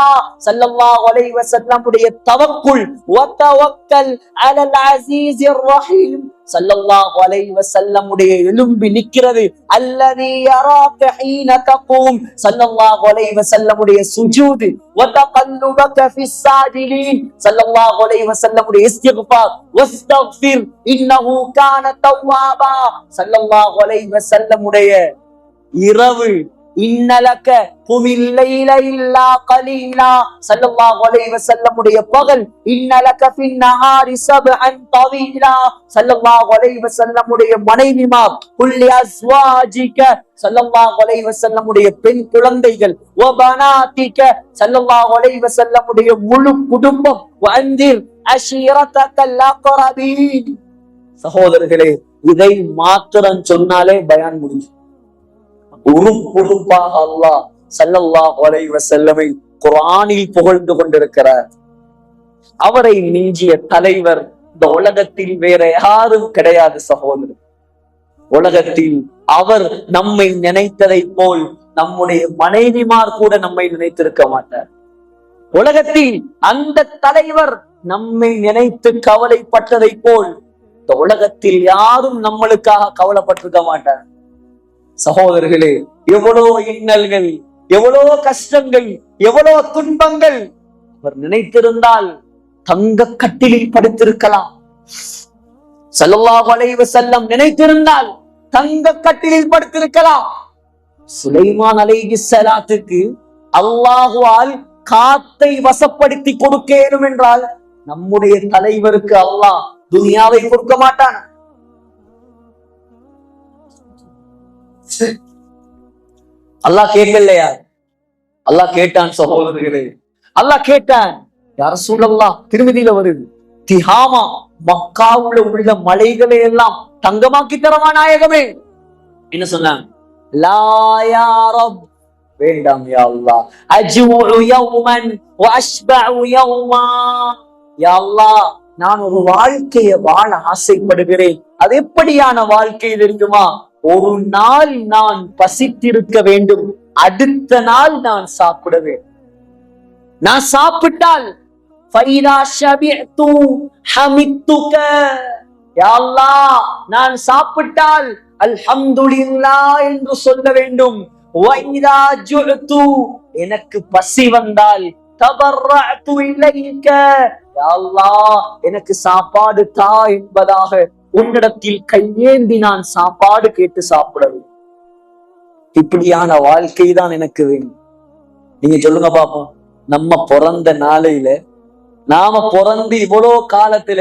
ஸல்லல்லாஹு அலைஹி வஸல்லமுடைய தவக்குல் வதவக்கல் அலல் அஸீஸிர் ரஹீம். ஸல்லல்லாஹு அலைஹி வஸல்லமுடைய எலும்பி நிக்கிறது அல்லதி யராக ஹீன தகூம். ஸல்லல்லாஹு அலைஹி வஸல்லமுடைய சுஜூத் வதகல்லுபக ஃபிஸ் சாஜிலீன். ஸல்லல்லாஹு அலைஹி வஸல்லமுடைய இஸ்திக்ஃபார் வஸ்தக்ஃபிர் இன்னஹு கான தவ்வாபா. ஸல்லல்லாஹு அலைஹி வஸல்லமுடைய இரவு இன்னலக குமில் லைல இல்லா கலீலா. ஸல்லல்லாஹு அலைஹி வஸல்லமுடைய பகல் இன்னலக ஃபின் நஹாரி சப்அன் தவீலா. ஸல்லல்லாஹு அலைஹி வஸல்லமுடைய மனைவிமார் குல்லி அஸ்வாஜிக. ஸல்லல்லாஹு அலைஹி வஸல்லமுடைய பெண் குழந்தைகள் வ பனாதிக. ஸல்லல்லாஹு அலைஹி வஸல்லமுடைய முழு குடும்பம் வஅந்திர் அஷீரதகல் அக்ரபீன். சகோதரர்களே, இதை மாத்திரம் சொன்னாலே பயான் முடிஞ்சு. உறுப்பாக அல்லாஹ் ஸல்லல்லாஹு அலைஹி வஸல்லமை குர்ஆனில் புகழ்ந்து கொண்டிருக்கிறார். அவரை மிஞ்சிய தலைவர் இந்த உலகத்தில் வேற யாரும் கிடையாது சகோதரர். உலகத்தில் அவர் நம்மை நினைத்ததை போல் நம்முடைய மனைவிமார் கூட நம்மை நினைத்திருக்க மாட்டார். உலகத்தில் அந்த தலைவர் நம்மை நினைத்து கவலைப்பட்டதை போல் இந்த உலகத்தில் யாரும் நம்மளுக்காக கவலைப்பட்டிருக்க மாட்டார். சகோதரர்களே, எவ்வளவு இன்னல்கள், எவ்வளவு கஷ்டங்கள், எவ்வளவு துன்பங்கள். அவர் நினைத்திருந்தால் தங்க கட்டிலில் படுத்திருக்கலாம். ஸல்லல்லாஹு அலைஹி வஸல்லம் நினைத்திருந்தால் தங்க கட்டிலில் படுத்திருக்கலாம். சுலைமான் அலைஹிஸ்ஸலாத்துக்கு அல்லாஹ்வால் காத்தை வசப்படுத்தி கொடுக்க இயலும் என்றால் நம்முடைய தலைவருக்கு அல்லாஹ் துனியாவை கொடுக்க மாட்டான். அல்லாஹ் கேட்கலையா? அல்லாஹ் கேட்டான் சகோதரர்களே, அல்லாஹ் கேட்டான். யா ரசூலல்லாஹ், திருமதியில வருது, திஹாமா மக்காவுல உள்ள மலைகளை எல்லாம் தங்கமாக்கி தரவா நாயகமே. என்ன சொன்னாங்க? லா யா ரப், வேண்டாம் யா அல்லாஹ். அஜ்உ யௌமன் வ அஷ்பஉ யௌமா. யா அல்லாஹ், நான் ஒரு வாழ்க்கையை வாழ ஆசைப்படுகிறேன். அது எப்படியான வாழ்க்கை தெரியுமா? ஒரு நாள் நான் பசித்திருக்க வேண்டும், அடுத்த நாள் நான் சாப்பிட வேண்டும். நான் சாப்பிட்டால் ஃபைதா ஷபிஅது ஹமிதுக. யா அல்லாஹ், நான் சாப்பிட்டால் அல்ஹம்துலில்லாஹ் என்று சொல்ல வேண்டும். வைதா ஜுஅது, எனக்கு பசி வந்தால் தபர்ரஅது இலைக. யா அல்லாஹ், எனக்கு சாப்பாடு தா என்பதாக உன்னிடத்தில் கையேந்தி நான் சாப்பாடு கேட்டு சாப்பிடவும். இப்படியான வாழ்க்கை தான் எனக்கு வேண்டும். நீங்க சொல்லுங்க பாப்போம், நம்ம பிறந்த நாளையில, நாம பிறந்து இவ்வளவு காலத்துல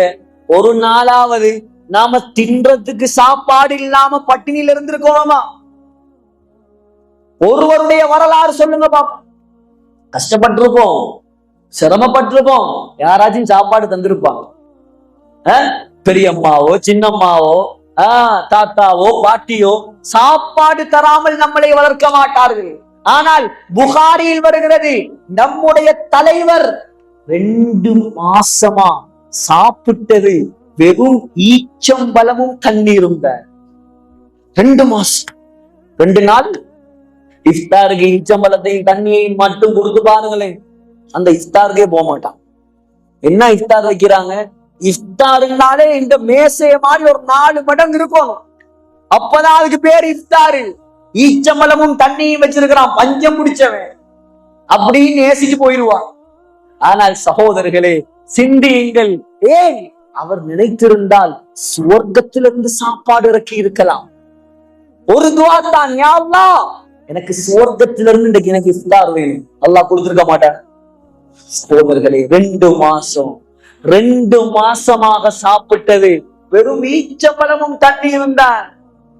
ஒரு நாளாவது நாம தின்றதுக்கு சாப்பாடு இல்லாம பட்டினியில இருந்திருக்கோமா? ஒருவருடைய வரலாறு சொல்லுங்க பாப்போம். கஷ்டப்பட்டிருப்போம், சிரமப்பட்டிருப்போம், யாராச்சும் சாப்பாடு தந்திருப்பாங்க. பெரியம்மாவோ சின்னம்மாவோ தாத்தாவோ பாட்டியோ சாப்பாடு தராமல் நம்மளை வளர்க்க மாட்டார்கள். ஆனால் புகாரியில் வருகிறது, நம்முடைய தலைவர் 2 மாசமா சாப்பிட்டது வெறும் ஈச்சம்பழமும் தண்ணீரும் தான். 2 மாசம் 2 நாள் இஃப்தாருக்கு ஈச்சம்பழத்தையும் தண்ணியையும் மட்டும் கொடுத்து பாருங்களேன், அந்த இஃப்தாருக்கே போக மாட்டான். என்ன இஃப்தார் வைக்கிறாங்க? இஃப்தாருனாலே இந்த மேசைய மாதிரி ஒரு 4 மடங்கு இருக்கும். அப்பதான் அதுக்கு பேர் இஃப்தாரு. ஈச்சம்பழமும் தண்ணியும் வச்சிருக்கிறான், பஞ்சம் பிடிச்சவன் அப்படின்னு நேசிச்சு போயிடுவான். ஆனால் சகோதரர்களே, சிந்தியுங்கள். ஏன் அவர் நினைத்திருந்தால் சுவர்க்கத்திலிருந்து சாப்பாடு இறக்கி இருக்கலாம். ஒரு துவா தான், யா அல்லாஹ் எனக்கு சுவர்க்கத்திலிருந்து இன்றைக்கு எனக்கு இஃப்தார் வேணும். அல்லாஹ் கொடுத்திருக்க மாட்டான். சகோதரர்களே 2 மாசமாக சாப்பிட்டது வெறும் ஈச்சப்பழமும் தண்ணீரும் தான்.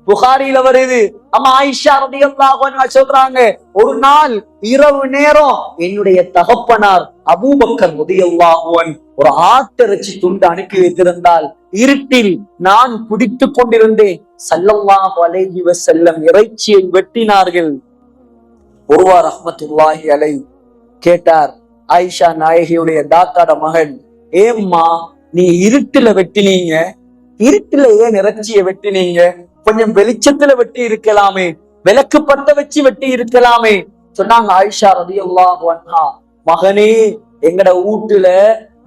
புகாரில வருது, அம்மா ஆயிஷா ரலியல்லாஹு அன்ஹா சொல்றாங்க, ஒரு நாள் இரவு நேரம் என்னுடைய தகப்பனார் அபூபக்கர் ரலியல்லாஹு அன்ஹு ஒரு ஆட்டிறைச்சி துண்டு அனுப்பி வைத்திருந்தால் இருட்டில் நான் குடித்துக் கொண்டிருந்தேன். ஸல்லல்லாஹு அலைஹி வஸல்லம் இறைச்சியை வெட்டினார்கள். ஒருவார் ரஹ்மத்துல்லாஹி அலைஹி கேட்டார், ஆயிஷா நாயகியுடைய தாத்தாட மகன், ஏம்மா நீ இருட்டுல வெட்டினீங்க, இருட்டுல ஏன் இறைச்சியை வெட்டினீங்க? கொஞ்சம் வெளிச்சத்துல வெட்டி இருக்கலாமே, விளக்கு பத்த வச்சு வெட்டி இருக்கலாமே. சொன்னாங்க ஆயிஷா ரலியல்லாஹு அன்ஹா, மகனே எங்கட வீட்டுல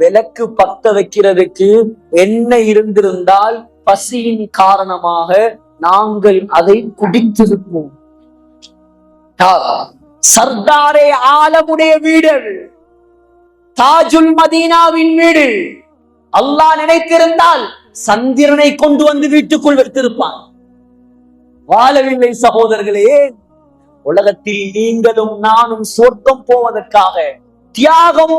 விளக்கு பத்த வைக்கிறதுக்கு எண்ணெய் இருந்திருந்தால் பசியின் காரணமாக நாங்கள் அதை குடித்திருப்போம். சர்தாரே ஆலமுடைய வீடு, தாஜுல் மதீனாவின் வீடு. அல்லாஹ் நினைத்திருந்தால் சந்திரனை கொண்டு வந்து வீட்டுக்குள் வைத்திருப்பான். வாழவில்லை சகோதரர்களே. உலகத்தில் நீங்களும் நானும் சொர்க்கம் போவதற்காக தியாகம்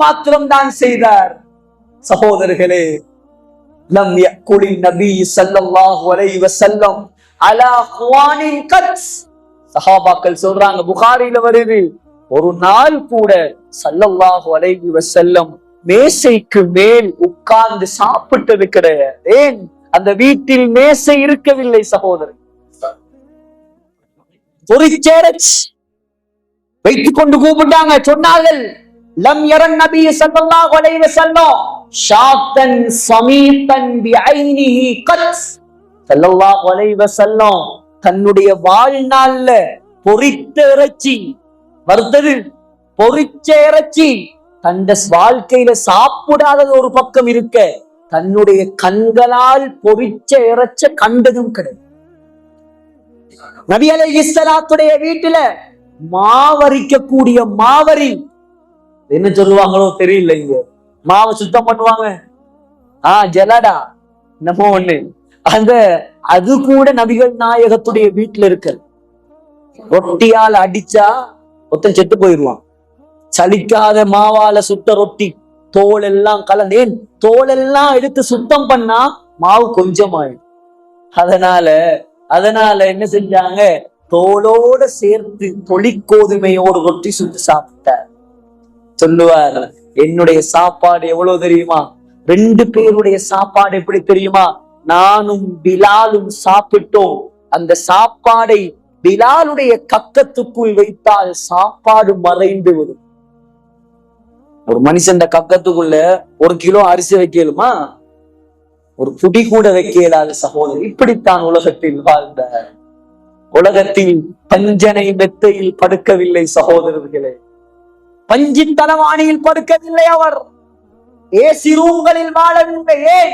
மாத்திரம்தான் செய்தார். சகோதரர்களே, லம் யக்குலின் நபி ஸல்லல்லாஹு அலைஹி வஸல்லம் அலா குவானின் கத்ஸ். சஹாபாக்கள் சொல்றாங்க, புகாரில வருது, ஒரு நாள் கூட ஸல்லல்லாஹு அலைஹி வஸல்லம் மேசைக்கு மேல் உட்கார்ந்து சாப்பிட்டது கிடையாது. ஏன்? அந்த வீட்டில் மேசை இருக்கவில்லை. சகோதரர், வைத்துக் கொண்டு கூப்பிட்டாங்க, சொன்னார்கள், லம் யரன் நபி ஸல்லல்லாஹு அலைஹி வஸல்லம் ஷாத்தன் ஸமீதன் பிஐனிஹி கத்ஸ். ஸல்லல்லாஹு அலைஹி வஸல்லம் தன்னுடைய வாழ்நாள்ல பொரித்த இறைச்சி, வறுத்தது பொரிச்ச இறைச்சி தந்த வாழ்க்கையில சாப்பிடாதது ஒரு பக்கம் இருக்க, தன்னுடைய கண்களால் பொரிச்ச இறைச்ச கண்டதும் கிடையாது. நபி அலைஹிஸ்ஸலாத்துடைய வீட்டுல மாவரிக்கக்கூடிய மாவரி, என்ன சொல்லுவாங்களோ தெரியல, இங்க மாவை சுத்தம் பண்ணுவாங்க, ஜலடா நம்ம ஒண்ணு, அது கூட நபிகள் நாயகத்துடைய வீட்டுல இருக்கு. ரொட்டியால் அடிச்சா ஒருத்தன் செத்து போயிடுவான். சலிக்காத மாவால சுட்ட ரொட்டி, தோல் எல்லாம் கலந்தேன், தோல் எல்லாம் எடுத்து சுத்தம் பண்ணா மாவு கொஞ்சமாயிடும். அதனால என்ன செஞ்சாங்க, தோலோட சேர்த்து தொழிற்கோதுமையோடு ரொட்டி சுட்டு சாப்பிட்டார். சொல்லுவார், என்னுடைய சாப்பாடு எவ்வளவு தெரியுமா? 2 பேருடைய சாப்பாடு எப்படி தெரியுமா? நானும் பிலாலும் சாப்பிட்டோம். அந்த சாப்பாடை பிலாலுடைய கக்கத்துக்குள் வைத்தால் சாப்பாடு மறைந்து வரும். ஒரு மனுஷன் கக்கத்துக்குள்ள 1 கிலோ அரிசி வைக்கலுமா? ஒரு புடி கூட வைக்கலாத சகோதரர். இப்படித்தான் உலகத்தில் வாழ்ந்தார். உலகத்தில் பஞ்சனை மெத்தையில் படுக்கவில்லை சகோதரர்களே, பஞ்சி தலவாணியில் படுக்கவில்லை. அவர் ஏசி ரூம்களில் வாழவில்லை. ஏன்?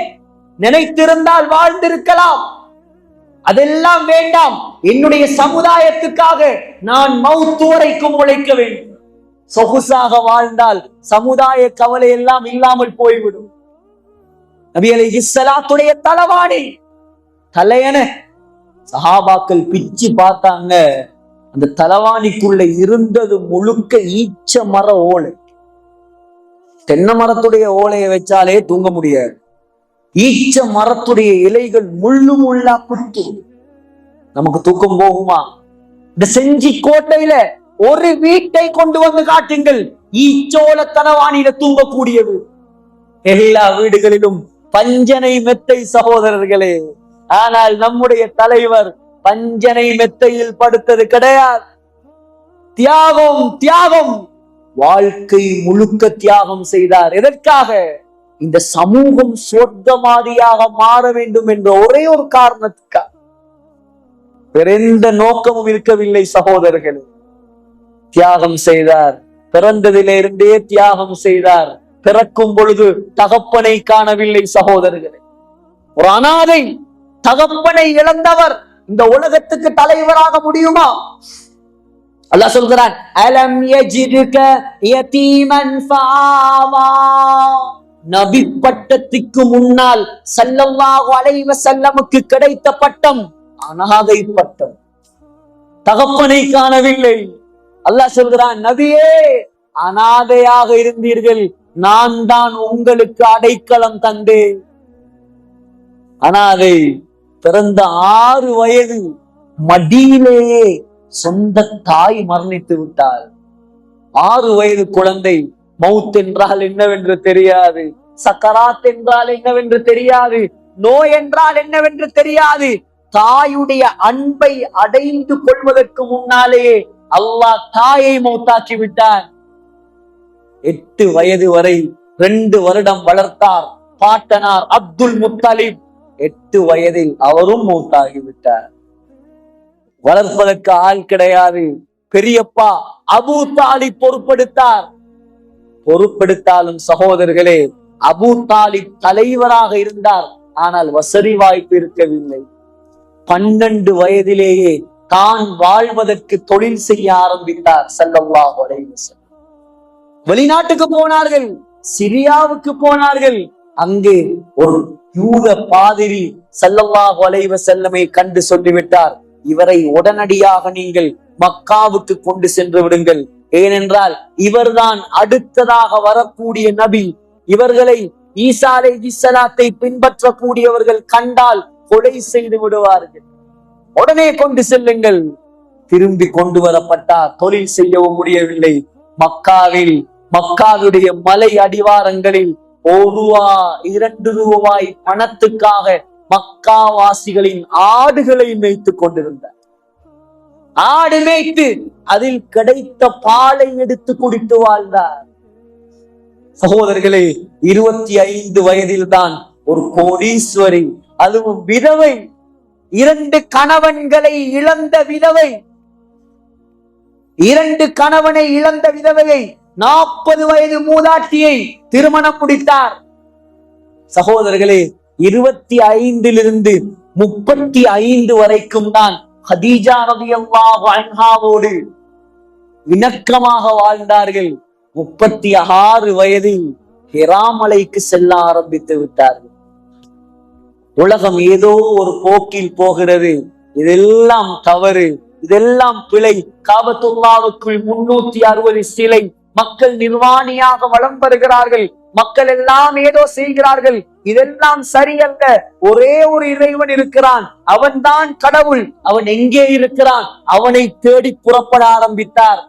நினைத்திருந்தால் வாழ்ந்திருக்கலாம். அதெல்லாம் வேண்டாம், என்னுடைய சமுதாயத்துக்காக நான் மௌத்து வரைக்கும் உழைக்க வேண்டும். சொகுசாக வாழ்ந்தால் சமுதாய கவலை எல்லாம் இல்லாமல் போய்விடும். நபி அலைஹிஸ்ஸலாத்துடைய தலவாணி, தலையண சஹாபாக்கள் பிச்சு பார்த்தாங்க. அந்த தலவாணிக்குள்ள இருந்தது முழுக்க ஈச்ச மர ஓலை. தென்னை மரத்துடைய ஓலையை வச்சாலே தூங்க முடியாது. ஈச்ச மரத்துடைய இலைகள் முள்ளு முள்ளா குத்து. நமக்கு தூக்கம் போகுமா? இந்த செஞ்சி கோட்டையில ஒரு வீட்டை கொண்டு வந்து காட்டுங்கள், ஈச்சோல தலவாணியில தூங்கக்கூடியது. எல்லா வீடுகளிலும் பஞ்சனை மெத்தை சகோதரர்களே. ஆனால் நம்முடைய தலைவர் பஞ்சனை மெத்தையில் படுத்தது கிடையாது. தியாகம், தியாகம், வாழ்க்கை முழுக்க தியாகம் செய்தார். எதற்காக? இந்த சமூகம் சொர்க்கவாதியாக மாற வேண்டும் என்ற ஒரே ஒரு காரணத்துக்காக. வேற எந்த நோக்கமும் இருக்கவில்லை சகோதரர்களே. தியாகம் செய்தார். பிறந்ததிலிருந்தே தியாகம் செய்தார். பிறக்கும் பொழுது தகப்பனை காணவில்லை சகோதரர்களே. ஒரு அனாதை, தகப்பனை இழந்தவர் இந்த உலகத்துக்கு தலைவராக முடியுமா? அல்லாஹ் சொல்கிறான், அலம் யஜிதுக யதீமன் ஃபஆவா. நபி பட்டத்துக்கு முன்னால் ஸல்லல்லாஹு அலைஹி வஸல்லமுக்கு கிடைத்த பட்டம் அனாதை பட்டம். தகப்பனை காணவில்லை. அல்லாஹ் சொல்கிறான், நபியே அனாதையாக இருந்தீர்கள், நான் தான் உங்களுக்கு அடைக்கலம் தந்தேன். அனாதை பிறந்த 6 வயது மடியிலேயே சொந்த தாய் மரணித்து விட்டார். 6 வயது குழந்தை. மவுத் என்றால் என்னவென்று தெரியாது, சக்கராத் என்றால் என்னவென்று தெரியாது, நோய் என்றால் என்னவென்று தெரியாது. தாயுடைய அன்பை அடைந்து கொள்வதற்கு முன்னாலேயே அல்லாஹ் தாயை மௌத்தாக்கி விட்டார். 8 வயது வரை 2 வருடம் வளர்த்தார் பாட்டனார் அப்துல் முத்தலிப். 8 வயதில் அவரும் மௌத்தாகிவிட்டார். வளர்ப்பதற்கு ஆள் கிடையாது. பெரியப்பா அபூ தாலிப் பொறுப்பெடுத்தாலும் சகோதரர்களே, அபூ தாலிப் தலைவராக இருந்தார், ஆனால் வசதி வாய்ப்பு இருக்கவில்லை. 12 வயதிலேயே தான் வாழ்வதற்கு தொழில் செய்ய ஆரம்பித்தார் ஸல்லல்லாஹு அலைஹி வஸல்லம். வெளிநாட்டுக்கு போனார்கள், சிரியாவுக்கு போனார்கள். அங்கே ஒரு யூத பாதிரி ஸல்லல்லாஹு அலைஹி வஸல்லமை கண்டு சொல்லிவிட்டார், இவரை உடனடியாக நீங்கள் மக்காவுக்கு கொண்டு சென்று விடுங்கள். ஏனென்றால் இவர்தான் அடுத்ததாக வரக்கூடிய நபி. இவர்களை ஈசா அலைஹிஸ்ஸலாத்தை பின்பற்றக்கூடியவர்கள் கண்டால் கொலை செய்து விடுவார்கள். உடனே கொண்டு செல்லுங்கள். திரும்பி கொண்டு வரப்பட்டார். தொழில் செய்யவும் முடியவில்லை. மக்காவுடைய மலை அடிவாரங்களில் 1 ரூபா 2 ரூபாய் பணத்துக்காக மக்காவாசிகளின் ஆடுகளை மேய்த்துக் கொண்டிருந்தார். ஆடு மேய்த்து அதில் கிடைத்த பாலை எடுத்து குடித்து வாழ்ந்தார். சகோதரர்களே, 25 வயதில் தான் ஒரு கோடீஸ்வரி, அதுவும் விதவை, 2 கணவன்களை இழந்த விதவை, 2 கணவனை இழந்த விதவையை 40 வயது மூதாட்டியை திருமணம் முடித்தார். சகோதரர்களே, 25 35 வரைக்கும் தான் ஹதீஜா ரலியல்லாஹு அன்ஹாவோடு இணக்கமாக வாழ்ந்தார்கள். 36 வயதில் ஹிரா மலைக்கு செல்ல ஆரம்பித்து விட்டார்கள். உலகம் ஏதோ ஒரு போக்கில் போகிறது. இதெல்லாம் தவறு, இதெல்லாம் பிழை. காபத்துல்லாவுக்குள் 360 சிலை, மக்கள் நிர்வாணியாக வலம் வருகிறார்கள், மக்கள் எல்லாம் ஏதோ செய்கிறார்கள். இதெல்லாம் சரியல்ல. ஒரே ஒரு இறைவன் இருக்கிறான், அவன் தான் கடவுள். அவன் எங்கே இருக்கிறான்? அவனை தேடி புறப்பட ஆரம்பித்தார்.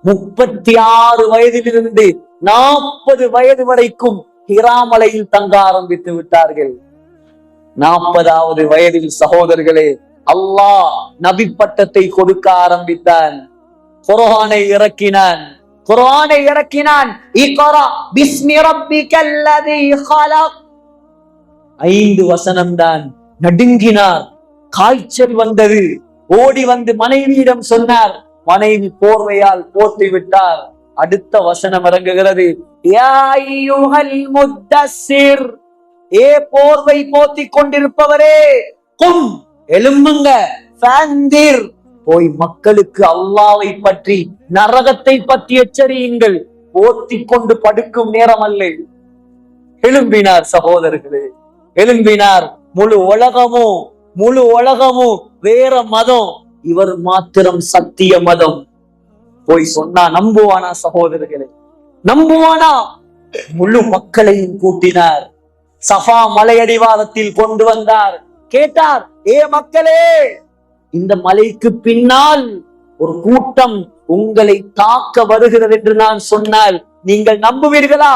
36 வயதிலிருந்து 40 வயது வரைக்கும் ஹிரா மலையில் தங்க ஆரம்பித்து விட்டார்கள். 40வது வயதில் சகோதரர்களே, அல்லாஹ் நபி பட்டத்தை கொடுக்க ஆரம்பித்தான். குர்ஆனை இறக்கினான். இக்ரா பிஸ்மி ரப்பிக்கல்லதீ ஹலக். 5 வசனம் தான். நடுங்கினார். காய்ச்சல் வந்தது. ஓடி வந்து மனைவியிடம் சொன்னார். மனைவி போர்வையால் போர்த்தி விட்டார். அடுத்த வசனம் இறங்குகிறது. யா அய்யுஹல் முத்தஸ்ஸிர், ஏ போர்வை போத்தி கொண்டிருப்பவரே, கும், எழும்புங்க, ஃபந்திர், போய் மக்களுக்கு அல்லாஹ்வை பற்றி, நரகத்தை பற்றி எச்சரியுங்கள். போத்தி கொண்டு படுக்கும் நேரம் அல்ல. எழும்பினார் சகோதரர்களே, எழும்பினார். முழு உலகமும் வேற மதம், இவர் மாத்திரம் சத்திய மதம். போய் சொன்னா நம்புவானா சகோதரர்களே? நம்புவானா? முழு மக்களையும் கூட்டினார். சஃபா மலையடிவாரத்தில் கொண்டு வந்தார். கேட்டார், ஏ மக்களே, இந்த மலைக்கு பின்னால் ஒரு கூட்டம் உங்களை தாக்க வருகிறது என்று நான் சொன்னால் நீங்கள் நம்புவீர்களா?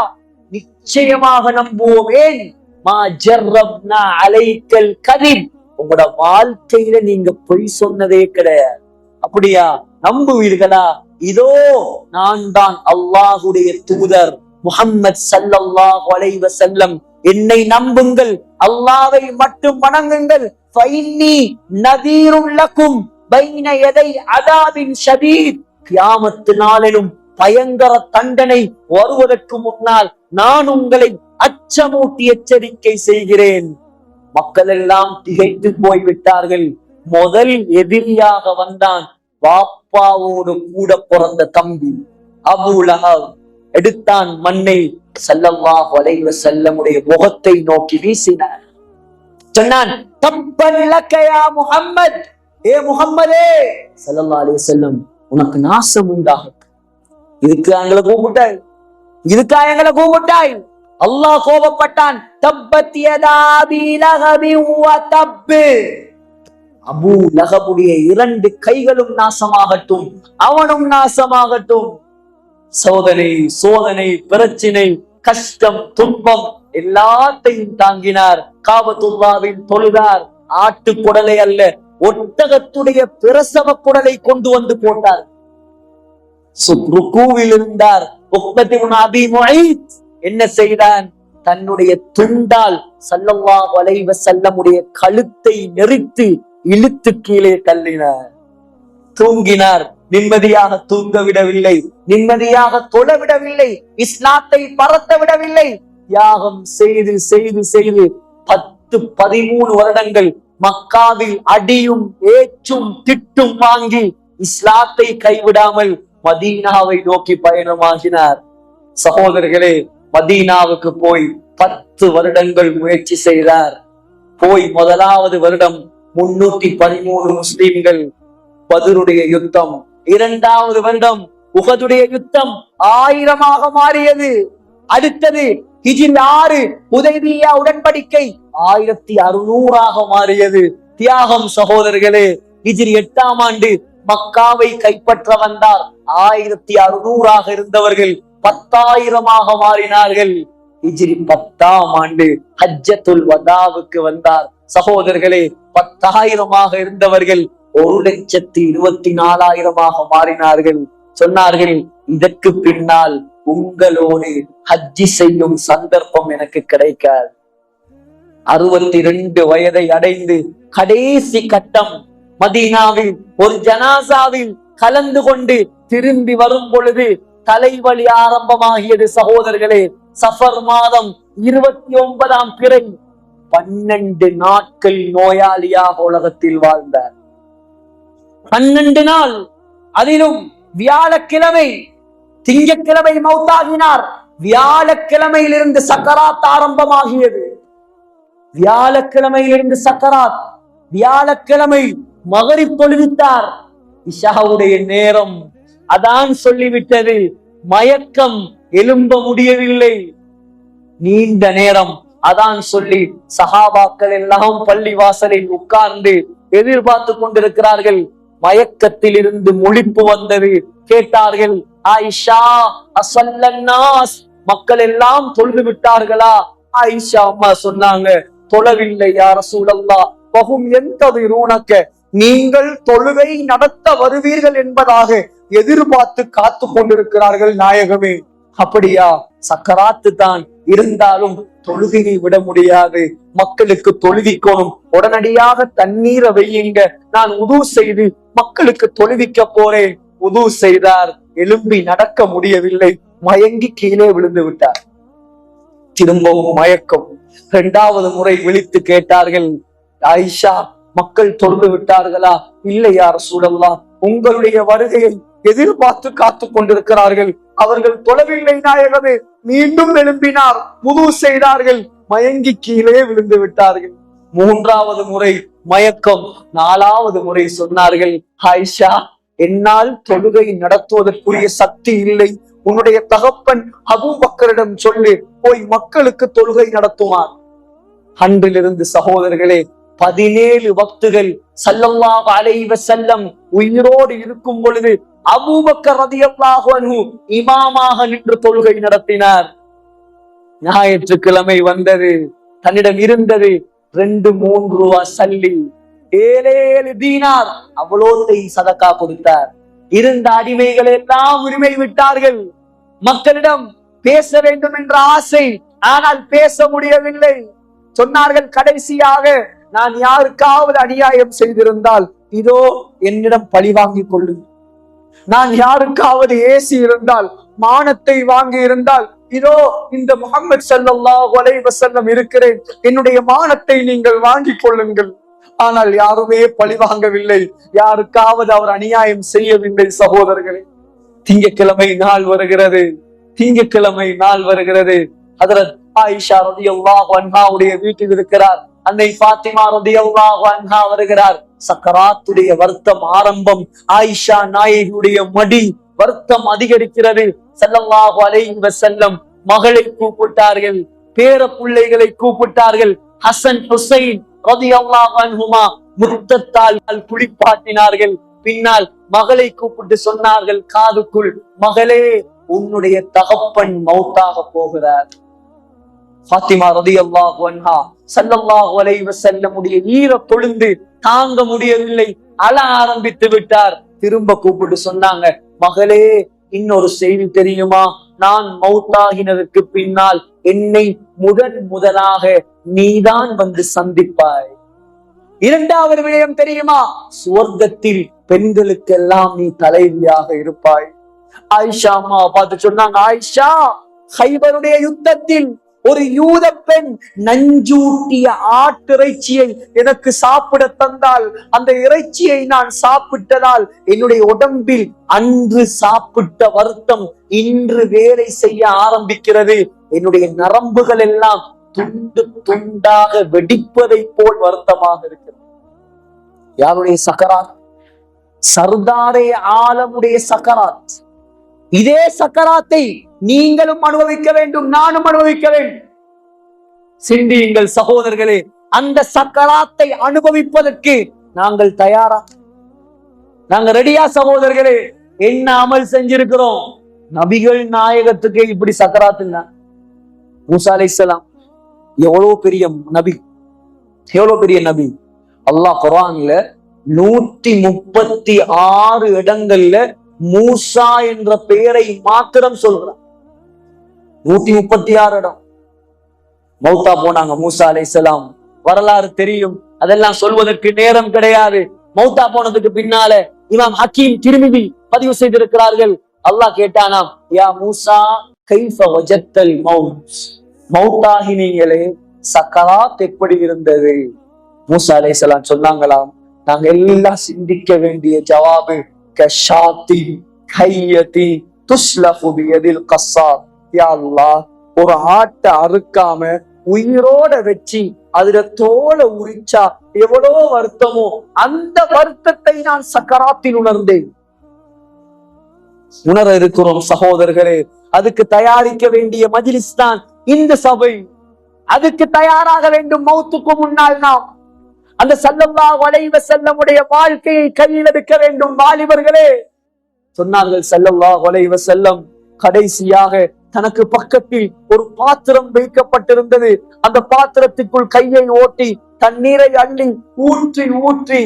நிச்சயமாக நம்புவோம். ஏன்? மா ஜர்ரப்னா அலைக்கல் கதிப், உங்களோட வாழ்க்கையில நீங்க பொய் சொன்னதே கிடையாது. அப்படியா? நம்புவீர்களா? இதோ நான் தான் அல்லாஹ்வுடைய தூதர் முஹம்மது ஸல்லல்லாஹு அலைஹி வஸல்லம். என்னை நம்புங்கள், அல்லாஹ்வை மட்டும் வணங்குங்கள். ஃபைன்னி நதீருல் லக்கும் பைன யதை அதாபின் ஷதீத். கியாமத் நாளிலும் பயங்கர தண்டனை வருவதற்கு முன்னால் நான் உங்களை அச்சமூட்டி எச்சரிக்கை செய்கிறேன். மக்கள் எல்லாம் திகைத்து போய்விட்டார்கள். முதல் எதிரியாக வந்தான் பாப்பாவோடு கூட பிறந்த தம்பி அபூ லஹப். எடுத்தான் மண்ணை, ஸல்லல்லாஹு அலைஹி வஸல்லமுடைய முகத்தை நோக்கி வீசினார். சொன்னான், தப்பன் லக யா முஹம்மத், ஏ முஹம்மதே. ஸல்லல்லாஹு அலைஹி வஸல்லம் உனக்கு நாசம் உண்டாகட்டும். இதுக்கு எங்களை கூப்பிட்டாய். அல்லாஹ் கோபப்பட்டான். தப்பத் யதா அபீ லஹபின் வ தப். அபூ லஹபுடைய 2 கைகளும் நாசமாகட்டும், அவனும் நாசமாகட்டும். சோதனை, பிரச்சினை, கஷ்டம், துன்பம் எல்லாத்தையும் தாங்கினார். காபத்துல்லாவில் தொழுதார். ஆட்டு குடலை அல்ல, ஒட்டகத்துடைய பிரசவ குடலை கொண்டு வந்து போட்டார். ருக்கூவில் இருந்தார். என்ன செய்தான்? தன்னுடைய துண்டால் ஸல்லல்லாஹு அலைஹி வஸல்லமுடைய கழுத்தை நெரித்து இழுத்து கீழே தள்ளினார். தூங்கினார். நிம்மதியாக தூங்க விடவில்லை, நிம்மதியாக தொழ விடவில்லை, இஸ்லாத்தை பரத்த விடவில்லை. தியாகம் செய்து 10-13 வருடங்கள் மக்காவில் அடியும் ஏற்றும் திட்டும் வாங்கி இஸ்லாத்தை கைவிடாமல் மதீனாவை நோக்கி பயணமாகினார். சகோதரர்களே, மதீனாவுக்கு போய் 10 வருடங்கள் முயற்சி செய்தார். போய் முதலாவது வருடம் 313 முஸ்லிம்கள். பத்ருடைய யுத்தம். 2வது வருடம் உஹதுடைய யுத்தம் 1000ஆக மாறியது. அடுத்தது ஹிஜ்ரி 6 ஹுதைபியா உடன்படிக்கை 1600ஆக மாறியது. தியாகம் சகோதரர்களே. ஹிஜ்ரி 8ஆம் ஆண்டு மக்காவை கைப்பற்ற வந்தார். 1600ஆக இருந்தவர்கள் 10,000ஆக மாறினார்கள். ஹிஜ்ரி 10ஆம் ஆண்டு ஹஜ்ஜத்துல் வதாவுக்கு வந்தார். சகோதரர்களே, 10,000ஆக இருந்தவர்கள் 1,24,000ஆக மாறினார்கள். சொன்னார்கள், இதற்கு பின்னால் உங்களோடு ஹஜ்ஜி செய்யும் சந்தர்ப்பம் எனக்கு கிடைக்காது. 62 வயதை அடைந்து கடைசி கட்டம் மதீனாவில் ஒரு ஜனாசாவில் கலந்து கொண்டு திரும்பி வரும் பொழுது தலைவலி ஆரம்பமாகியது. சகோதரர்களே, சஃபர் மாதம் 29ஆம் பிறை 12 நாட்கள் நோயாளியாக உலகத்தில் வாழ்ந்தார். 12 நாள். அதிலும் வியாழக்கிழமை, திங்கட்கிழமை மௌத்தாகினார். வியாழக்கிழமையிலிருந்து சக்கராத் ஆரம்பமாகியது. வியாழக்கிழமையிலிருந்து சக்கராத். வியாழக்கிழமை மகரிப் தொழுவித்தார். இஷாவுடைய நேரம் அதான் சொல்லிவிட்டது. மயக்கம், எழும்ப முடியவில்லை. நீண்ட நேரம் அதான் சொல்லி சஹாபாக்கள் எல்லாம் பள்ளி வாசலில் உட்கார்ந்து எதிர்பார்த்து கொண்டிருக்கிறார்கள். மயக்கத்தில் இருந்து முழிப்பு வந்தது. கேட்டார்கள், ஆயிஷா அஸல்லன்னாஸ், மக்கள் எல்லாம் தொழுது விட்டார்களா? ஆயிஷா அம்மா சொன்னாங்க, தொழவில்லை யா ரசூலல்லாஹ். வஹும் யன்தஸிரூனக, நீங்கள் தொழுகை நடத்த வருவீர்கள் என்பதாக எதிர்பார்த்து காத்து கொண்டிருக்கிறார்கள் நாயகமே. அப்படியா? சக்கராத்து தான், இருந்தாலும் தொழுகையை விட முடியாது. மக்களுக்கு தொழுவிக்கணும். உடனடியாக தண்ணீரை வையுங்க, நான் உது செய்து மக்களுக்கு தொழுவிக்க போறேன். உது செய்தார். எழும்பி நடக்க முடியவில்லை. மயங்கி கீழே விழுந்து விட்டார். திரும்பவும் மயக்கம். 2வது முறை விழித்து கேட்டார்கள், ஆயிஷா, மக்கள் தொழுது விட்டார்களா? இல்லையா ரசூலல்லாஹ், உங்களுடைய வருகையை எதிர்பார்த்து காத்து கொண்டிருக்கிறார்கள். அவர்கள் தொழவில்லை நாயகமே. மீண்டும் எழும்பினார். வுது செய்தார்கள். மயங்கி கீழே விழுந்து விட்டார்கள். 3வது முறை மயக்கம். 4வது முறை சொன்னார்கள், ஆயிஷா, என்னால் தொழுகை நடத்துவதற்குரிய சக்தி இல்லை. உன்னுடைய தகப்பன் அபூபக்கரிடம் சொல்லி போய் மக்களுக்கு தொழுகை நடத்துவார். அன்றிலிருந்து சகோதரர்களே, 17 வக்துகள் ஸல்லல்லாஹு அலைஹி வஸல்லம் உயிரோடு இருக்கும் பொழுது அபூபக்கர் ரலியல்லாஹு அன்ஹு இமாமாக நின்று தொழுகை நடத்தினார். ஞாயிற்றுக்கிழமை வந்தது. தன்னிடம் இருந்தது 2-3 ரூபா சல்லி, 7 தீனார், அவ்வளோத்தை சதக்கா கொடுத்தார். இருந்த அடிமைகள் எல்லாம் உரிமை விட்டார்கள். மக்களிடம் பேச வேண்டும் என்ற ஆசை, ஆனால் பேச முடியவில்லை. சொன்னார்கள், கடைசியாக நான் யாருக்காவது அநியாயம் செய்திருந்தால் இதோ என்னிடம் பழி வாங்கிக் கொள்ளுங்கள். நான் யாருக்காவது ஏசி இருந்தால், மானத்தை வாங்கி இருந்தால், இதோ இந்த முஹம்மது ஸல்லல்லாஹு அலைஹி வஸல்லம் இருக்கிறேன், என்னுடைய மானத்தை நீங்கள் வாங்கிக் கொள்ளுங்கள். ஆனால் யாருமே பழி வாங்கவில்லை. யாருக்காவது அவர் அநியாயம் செய்யவில்லை. சகோதரர்களே, திங்கட்கிழமை நாள் வருகிறது. திங்கட்கிழமை நாள் வருகிறது. ஹஜ்ரத் ஆயிஷா ரலியல்லாஹு அன்ஹாவுடைய வீட்டில் இருக்கிறார். அன்னை ஃபாத்திமா ரலியல்லாஹு அன்ஹா வருகிறார். சக்கராத்துடைய வருத்தம் ஆரம்பம். ஆயிஷா நாயகியுடைய மடி வருத்தம் அதிகரிக்கிறது. ஸல்லல்லாஹு அலைஹி வஸல்லம் மகளை கூப்பிட்டார்கள், பேர பிள்ளைகளை கூப்பிட்டார்கள். ஹசன் ஹுசைன் ரலியல்லாஹு அன்ஹுமா முத்தத்தால் குளிப்பாட்டினார்கள். பின்னால் மகளை கூப்பிட்டு சொன்னார்கள் காதுக்குள், மகளே, உன்னுடைய தகப்பன் மௌத்தாக போகிறார். ஃபாத்திமா ரலியல்லாஹு அன்ஹா ஸல்லல்லாஹு அலைஹி வஸல்லமுடைய ஈர பொழுது தாங்க முடியவில்லை, அழ ஆரம்பித்து விட்டார். திரும்ப கூப்பிட்டு சொன்னாங்க, மகளே, இன்னொரு செய்தி தெரியுமா? நான் மௌத்தாகினதற்கு பின்னால் என்னை முதலாக நீதான் வந்து சந்திப்பாய். இரண்டாவது விடயம் தெரியுமா? சுவர்க்கத்தில் பெண்களுக்கெல்லாம் நீ தலைவியாக இருப்பாய். ஆயிஷா அம்மா பார்த்து சொன்னாங்க, ஆயிஷா, ஹைபருடைய யுத்தத்தில் ஒரு யூத பெண் நஞ்சூட்டிய ஆட்டிறைச்சியை எனக்கு சாப்பிட தந்தால், அந்த இறைச்சியை நான் சாப்பிட்டதால் என்னுடைய உடம்பில் அன்று சாப்பிட்ட வருத்தம் இன்று வேலை செய்ய ஆரம்பிக்கிறது. என்னுடைய நரம்புகள் எல்லாம் துண்டு துண்டாக வெடிப்பதை போல் வருத்தமாக இருக்கிறது. யாருடைய சக்கராத்? சர்தாரே ஆலமுடைய சக்கராத். இதே சக்கராத்தை நீங்களும் அனுபவிக்க வேண்டும், நானும் அனுபவிக்க வேண்டும். சிந்தியுங்கள் சகோதரர்களே, அந்த சக்கராத்தை அனுபவிப்பதற்கு நாங்கள் தயாரா? நாங்க ரெடியா சகோதரர்களே? என்ன அமல் செஞ்சிருக்கிறோம்? நபிகள் நாயகத்துக்கு இப்படி சக்கராத்துங்க. மூசா அலைஹிஸ்ஸலாம் எவ்வளவு பெரிய நபி, எவ்வளவு பெரிய நபி. அல்லாஹ் குர்ஆன்ல 136 இடங்கள்ல மூசா என்ற பெயரை மாத்திரம் சொல்றான். 136 இடம். மௌத்தா போனாங்க மூசா அலைஹிஸ்ஸலாம். வரலாறு தெரியும், அதெல்லாம் சொல்வதற்கு நேரம் கிடையாது. மௌத்தா போனதுக்கு பின்னால இமாம் ஹக்கீம் திர்மிதி பதிவு செய்திருக்கிறார்கள். அல்லாஹ் கேட்டானாம், யா மூசா கைஃப வஜத்தல் மௌத், மௌத்தாகினீங்களே, சக்கராத் எப்படி இருந்தது? மூசா அலைஹிஸ்ஸலாம் சொன்னாங்களாம், நாங்க எல்லாம் சிந்திக்க வேண்டிய ஜவாபு கஷாத்தி கையதி துஸ்லஃபு பியதில் கஸ்ஸாப். யா அல்லாஹ், ஒரு ஆட்டை அறுக்காம உயிரோட வச்சு அதுல தோலை உரிச்சா எவ்வளவு வருத்தமோ, அந்த வருத்தத்தை நான் சக்கராத்தில் உணர்ந்தேன். உணர இருக்கிறோம் சகோதரர்களே. அதுக்கு தயாரிக்க வேண்டிய மஜ்லிஸ் தான் இந்த சபை. அதுக்கு தயாராக வேண்டும். மௌத்துக்கு முன்னால் நாம் அந்த ஸல்லல்லாஹு அலைஹி வஸல்லமுடைய வாழ்க்கையை கையில் எடுக்க வேண்டும். வாலிபர்களே, சொன்னார்கள் ஸல்லல்லாஹு அலைஹி வஸல்லம், கடைசியாக தனக்கு பக்கத்தில் ஒரு பாத்திரம் வைக்கப்பட்டிருந்தது. அந்த பாத்திரத்துக்குள் கையை ஓட்டி தண்ணீரை அள்ளி ஊற்றி ஊற்றி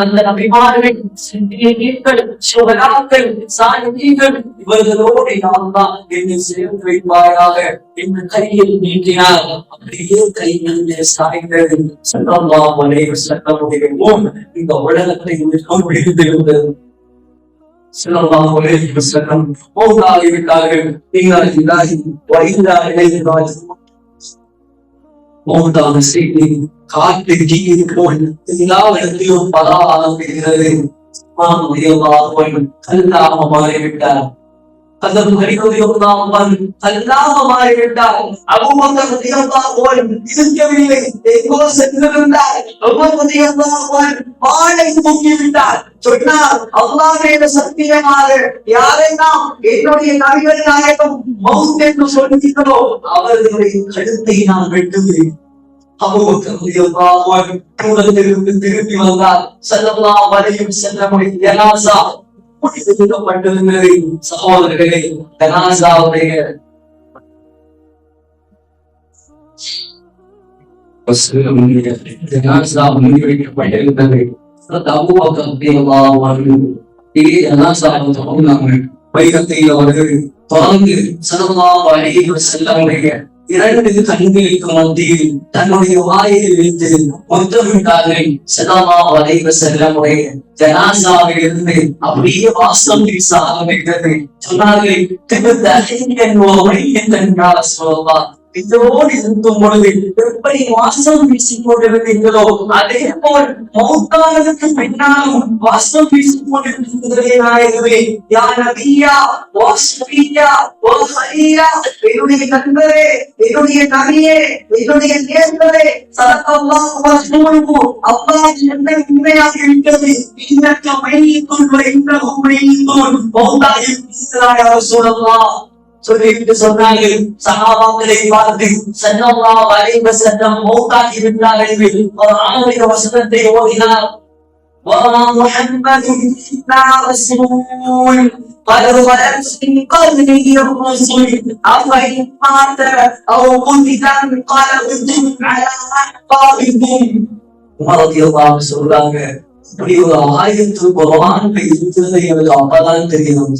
அந்த நபிமார்கள், சித்திகீன்கள், சுஹதாக்கள், சாலிஹீன்கள் இவர்களோடு அல்லாஹ் என்னை சேர்த்து வைப்பாயாக என்று கையில் நீட்டினார். அப்படியே கையிலே சாய்ந்தது. ஸல்லல்லாஹு அலைஹி வஸல்லமுடைய முகம் இந்த உலகத்தை விழுந்திருந்தது. ஸல்லல்லாஹு அலைஹி வஸல்லம் மௌத்தாகிவிட்டார்கள். இன்னா லில்லாஹி வ இன்னா இலைஹி ராஜிஊன். மௌத்தான செய்தி காற்று கீழ் போல் எல்லா இடத்திலும் பரவ ஆரம்பிக்கிறது. அல்லாஹ் மாறிவிட்டார். அதற்கு அல்லாஹ் மாறிவிட்டார். அபூபக்கர் ரலியல்லாஹு அன்ஹு இருக்கவில்லை, எங்கோ சென்றிருந்தார். உமர் ரலியல்லாஹு அன்ஹு வாளை தூக்கிவிட்டார். சொன்னார், அல்லாஹ்வே சத்தியமாக யாரெல்லாம் என்னுடைய நபிகள் நாயகம் மௌத் என்று சொல்கிறோ அவர்களுடைய கழுத்தை நான் வெட்டுவேன். அபூபக்கர் ரலியல்லாஹு அன்ஹு தூரத்திலிருந்து திரும்பி வந்தார். ஸல்லல்லாஹு அலைஹி வஸல்லமுடைய ஜனாஸா முடிக்கப்பட்டிருந்தது. சகோதரர்களே, ஜனாஸாவுடைய ஜனாஸா முன்வைக்கப்பட்டிருந்தது. அபூபக்கர் ரலியல்லாஹு அன்ஹு ஜனாஸாவை தொடர்ந்தாங்க. வைரத்தில் அவர்கள் தொடர்ந்து ஸல்லல்லாஹு அலைஹி வஸல்லமுடைய 2 கண்களுக்கு மத்தியில் தன்னுடைய வாயை வைத்து முத்தமிட்டார்கள். ஸல்லல்லாஹு அலைஹி வஸல்லமுடைய ஜனாஸாவில் இருந்து அப்படியே வாசம் வீச ஆரம்பித்தது. சொன்னார்கள், இதோடு இருக்கும் பொழுது எப்படி வாசம் வீசிக் கொண்டிருந்தீங்களோ அதே போல் மௌத்தானதுக்கு பின்னாலும் வாசம் வீசிக் கொண்டிருக்கிறதே நாயகமே. யா நபியா வாஸ்பியா வஹலியா, என்னுடைய நண்பரே, என்னுடைய நபியே, என்னுடைய நேசரே, ஸல்லல்லாஹு அலைஹி வஸல்லம், அல்லாஹ் என்னை உண்மையாக இருக்கிறது. இன்னக மையத்துன் வ இன்னஹு மையத்துன், மௌத்தாகி இருக்கிறாய் யா ரசூலல்லாஹ் சொல்லிட்டு சொன்னார்கள். சஹாபாக்களை பார்த்து ஸல்லல்லாஹு அலைஹி வஸல்லம் மௌத்தாகி விட்டார்கள். குர்ஆனுடைய வசனத்தை ஓதினார். வமா முஹம்மதுன் இல்லா ரசூல் قد خلت من قبله الرسل أفإن مات أو قتل انقلبتم على أعقابكم. ரலியல்லாஹு சொல்றாங்க, இப்படி ஒரு ஆயத்து குர்ஆன்ல இருக்கிறது எனக்கு அப்பதான் தெரியும்.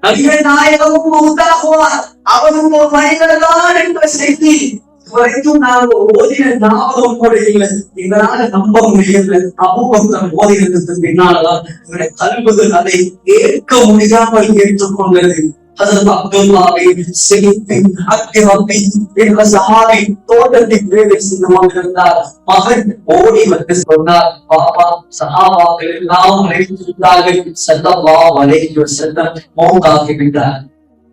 நபிகள் நாயகமும் மௌத்தாகுவார், அவரும் ஒரு மனிதர் தான் என்ற செய்தி வரைக்கும் நான் ஓதின ஞாபகம் கூட இல்லை. எங்களால நம்ப முடியல. அபூபக்கர் ஓதினதுக்கு பின்னால்தான் எங்களுடைய கல்விகள் அதை ஏற்க முடியாமல் ஏற்றுக்கொண்டது. ஹஸரத் அப்துல்லாஹ் இப்னு ஸைத் அக்ரமி என்ற சஹாபி தோட்டத்தில் வேலை செய்து கொண்டிருந்தார். மகன் ஓடி வந்து சொன்னார், பாப்பா சஹாபாக்கள் எல்லாம் நினைத்திருந்தார்கள் ஸல்லல்லாஹு அலைஹி வஸல்லம் மௌத்தாகி விட்டார்.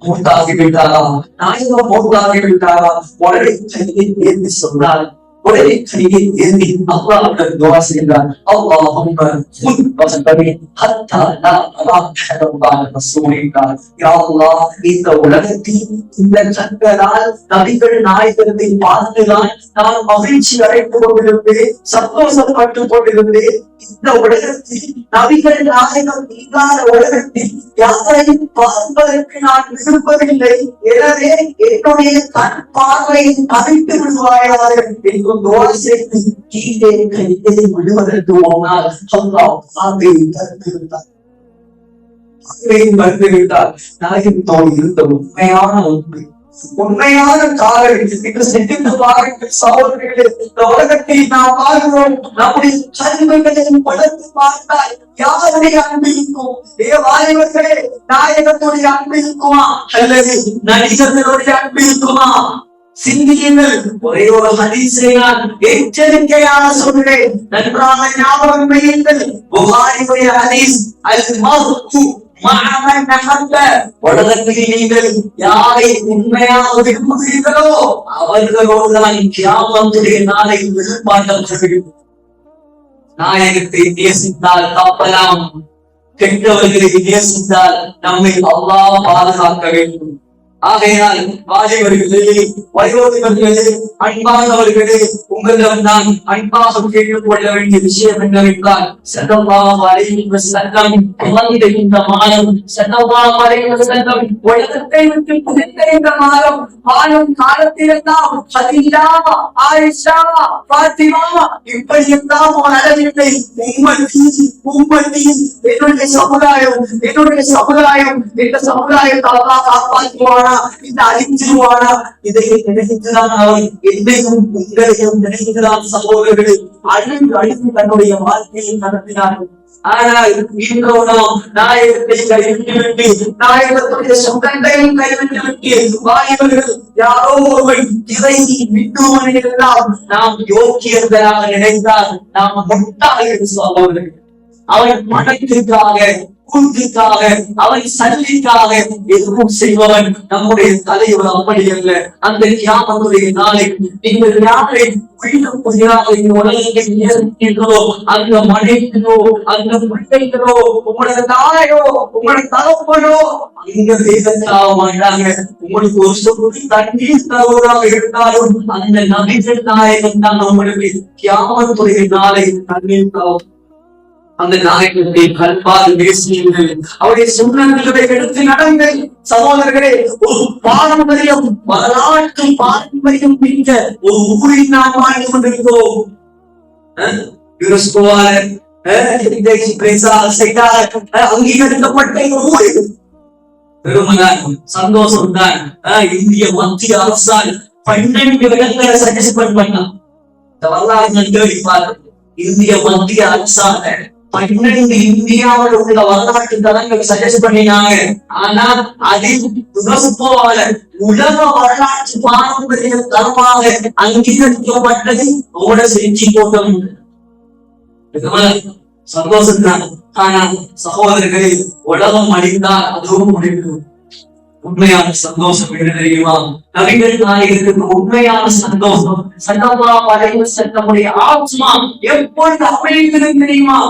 மௌத்தாகி விட்டாரா? நாயகம் மௌத்தாகி விட்டாரா? உடனே கையை ஏந்தி சொன்னார். உடனே கையை ஏந்தி அல்லாஹ்விடம் துஆ செய்தார். அல்லாஹும்ம குன் வஸபி ஹத்தா லா அராஹ பாத ரசூலில்லாஹ். யா அல்லாஹ், இந்த உலகத்தில் இந்த சங்கரால் நபிகள் நாயகத்தை பார்த்துதான் நான் மகிழ்ச்சி அடைந்து கொண்டிருந்தேன், சந்தோஷப்பட்டு கொண்டிருந்தேன். இந்த உலகத்தில் நபிகள் நாயகம் இல்லாத உலகத்தில் யாரையும் பார்ப்பதற்கு நான் விரும்பவில்லை. எனவே என்னுடைய கண் பார்வையை பறித்து விடுவாயாக என்று துஆ செய்து கீழே கையை விடுவதற்கு முன்னால் அல்லாஹ் ஆகையை தந்துவிட்டார். நாயகம் தோல் இருந்த உண்மையான உண்மை, உண்மையான காதல் என்று சிந்தித்து பாருங்கள் சகோதரர்களே. இந்த உலகத்தில் நாம் வாழ்கிறோம், நம்முடைய கல்விகளையும் படத்து பார்த்தால் யாருடைய அன்பு இருக்கும்? வாலிபர்களே, நாயகத்துடைய அன்பு இருக்குமா அல்லது நடிகர்களுடைய அன்பு இருக்குமா? சிந்தியுங்கள். ஒரே ஒரு ஹதீஸை நான் எச்சரிக்கையாக சொல்கிறேன், நன்றாக ஞாபகம் வையுங்கள். புகாரியுடைய ஹதீஸ், அல் மர்உ மஅமன் அஹப்ப. உலகத்தில் நீங்கள் யாரை உண்மையாக விரும்புகிறீர்களோ அவர்களோடு தான் கியாமத்துடைய நாளை விழுப்பாட்டவர்கள். நாயகத்தை நேசித்தால் தப்பலாம், கெட்டவர்களை நேசித்தால் நம்மை அல்லாஹ் பாதுகாக்க வேண்டும். ஆகையால் வாலிபர்களே, வயோதிபர்களே, அன்பானவர்களே, உங்களிடம் நான் அன்பாக கேட்டுக் கொள்ள வேண்டிய விஷயம் என்னவென்றால், ஸல்லல்லாஹு அலைஹி வஸல்லம் வந்த இந்த மாதம், ஸல்லல்லாஹு அலைஹி வஸல்லம் உலகத்தை விட்டு பிரிந்த இந்த மாதம், வாழும் காலத்திலெல்லாம் ஹதீஜா, ஆயிஷா, ஃபாத்திமா இப்படியெல்லாம் ஒரு அளவில்லை. உம்மத்தி என்னுடைய சமுதாயம், என்னுடைய சமுதாயம், இந்த சமுதாயத்தை அல்லாஹ் காப்பாற்றுவானா, இந்த அழிஞ்சிருவானா, இதை நினைத்துதான் அவன் என்னையும் உங்களையும் நினைக்கிறான். சகோதரர்கள் அழிந்து அழிந்து தன்னுடைய வாழ்க்கையை நடத்தினார்கள். ஆனால் இன்றோ நாம் நாயகத்தை கைவிட்டுவிட்டு, நாயகத்துடைய சொந்தங்களையும் கைவிட்டுவிட்டு, வாலிபர்கள் யாரோ ஒருவன் இதை விட்டுவனையெல்லாம் நாம் யோக்கியர்களாக நினைத்தால் நாம் முட்டாள்கள் சகோதரர்கள். அவன் மனத்திற்காக, கூட்டிற்காக, அவன் சல்லிக்காக எதுவும் செய்பவன் நம்முடைய தலைவர். அப்படி அல்ல. அந்த கியாமத்துடைய நாளை நீங்கள் யாரை உயிரும் புதிராக இந்த உலகத்தை நேசிக்கிறீர்களோ, அந்த மனைவியோ, அந்த பிள்ளைகளோ, உங்களோட தாயோ, உங்களோட தகப்பனோ அங்க வேதத்தாக மாட்டாங்க. உங்களுக்கு ஒரு சொல் தண்ணீர் தருவதாக இருந்தாலும் அந்த நபிகள் நாயகன் தான் நம்மளுக்கு கியாமத்துடைய நாளை தண்ணீர் தரும். அந்த நாயகத்தை கல்பால் பேசியுங்கள், அவருடைய சுண்ணங்களை எடுத்து நடங்கள். சகோதரர்களே, ஒரு பாரம்பரியம், வரலாற்று பாரம்பரியம் மிக்க ஒரு ஊரில் நாம் வாழ்ந்து கொண்டிருக்கிறோம். அங்கீகரிக்கப்பட்ட ஊர் பெருமைதான், சந்தோஷம் தான். இந்திய மத்திய அரசால் 12 இடங்களை சஜஸ்ட் பண்ணான். இந்த வரலாறு தேடி பார்க்க இந்திய மத்திய அரசாங்க 12 இந்தியாவில் உள்ள வரலாற்று தளங்கள் சஜஸ்ட் பண்ணினாங்க. ஆனா அதில் யுனெஸ்கோவால உலக வரலாற்று பாரம்பரிய தளமாக அங்கீகரிக்கப்பட்டது செஞ்சி கோட்டம். சந்தோஷம் தான். ஆனா சகோதரர்களே, உலகம் அழிந்தால் அதுவும் முடிவு. உண்மையான சந்தோஷம் என்ன தெரியுமா? நபிகள் நாயகத்துக்கு உண்மையான சந்தோஷம் ஸல்லல்லாஹு அலைஹி வஸல்லமுடைய ஆத்மா எப்பொழுது அமைகிறது தெரியுமா?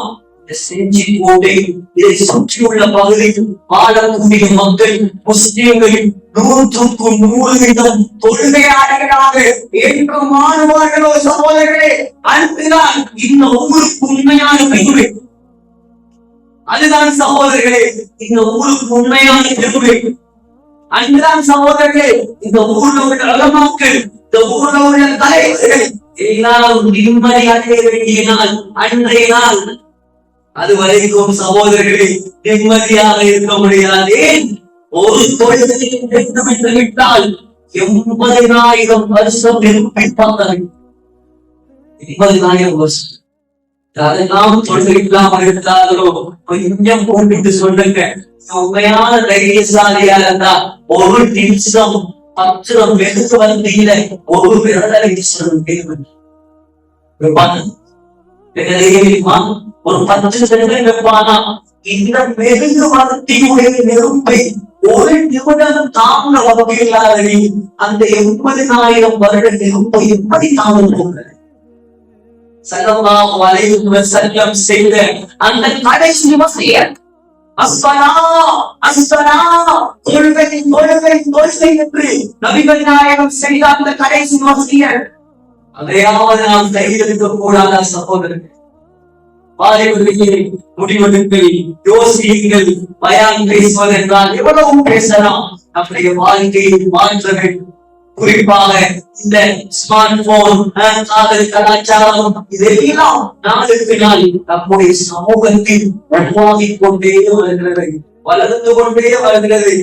செஞ்சி கோட்டை இதை சுற்றியுள்ள பகுதியில் வாழக்கூடிய மக்கள் முஸ்லிம்கள் 100% தொழுகையாளர்களாக ஏற்று மாறுவார்களோ சகோதரர்களே, அதுதான் இந்த ஊருக்கு உண்மையான பெருமை. அதுதான் சகோதரர்களே இந்த ஊருக்கு உண்மையான பெருமை. அன்றாம் சகோதரர்களே, இந்த ஊர்ல உள்ள உலமாக்கள், இந்த ஊர்ல உள்ள தலைவர்கள் எல்லாரும் நிம்மதி அடைய வேண்டிய நாள் அன்றைய நாள். அது வரைக்கும் சகோதரர்களே நிம்மதியாக இருக்க முடியாது. ஒரு தொழில் விட்டால் 80,000 வருஷம் நெருப்பிப்பார்கள். 80,000 வருஷம். அதெல்லாம் தொழில் இல்லாமல் இருந்தார்களோ கொஞ்சம் போட்டு சொல்லுங்க. உண்மையான தைரியசாலியா இருந்தா ஒரு நிமிஷம் 10 மெழுகு வந்தியில ஒரு விரலை ஒரு 10 செகண்ட் வைப்பானா? இந்த மெழுகு வந்தியுடைய நெருப்பை ஒரு நிமிடம் தாங்க வகையில்லாத அந்த 80,000 வருட நெருப்பை எப்படி தாங்க போகிறது? ஸல்லல்லாஹு அலைஹி வஸல்லம் செய்த அந்த கடைசி வசியத் தொழுகை என்று நபிகள் நாயகம் செய்த அந்த கடைசி வசியத் அதையாவது நாம் கையெழுக்க கூடாதா சகோதரர்கள்? முடிவெடுங்கள், யோசியுங்கள். பயான் பேசுவதென்றால் எவ்வளவு பேசலாம். நம்முடைய வாழ்க்கையை மாற்ற வேண்டும். குறிப்பாக இந்த ஸ்மார்ட் போன், கலாச்சாரம் இதெல்லாம் நாளுக்கு நாள் நம்முடைய சமூகத்தில் உருவாகிக் கொண்டே வருகிறது, வளர்ந்து கொண்டே வருகிறது.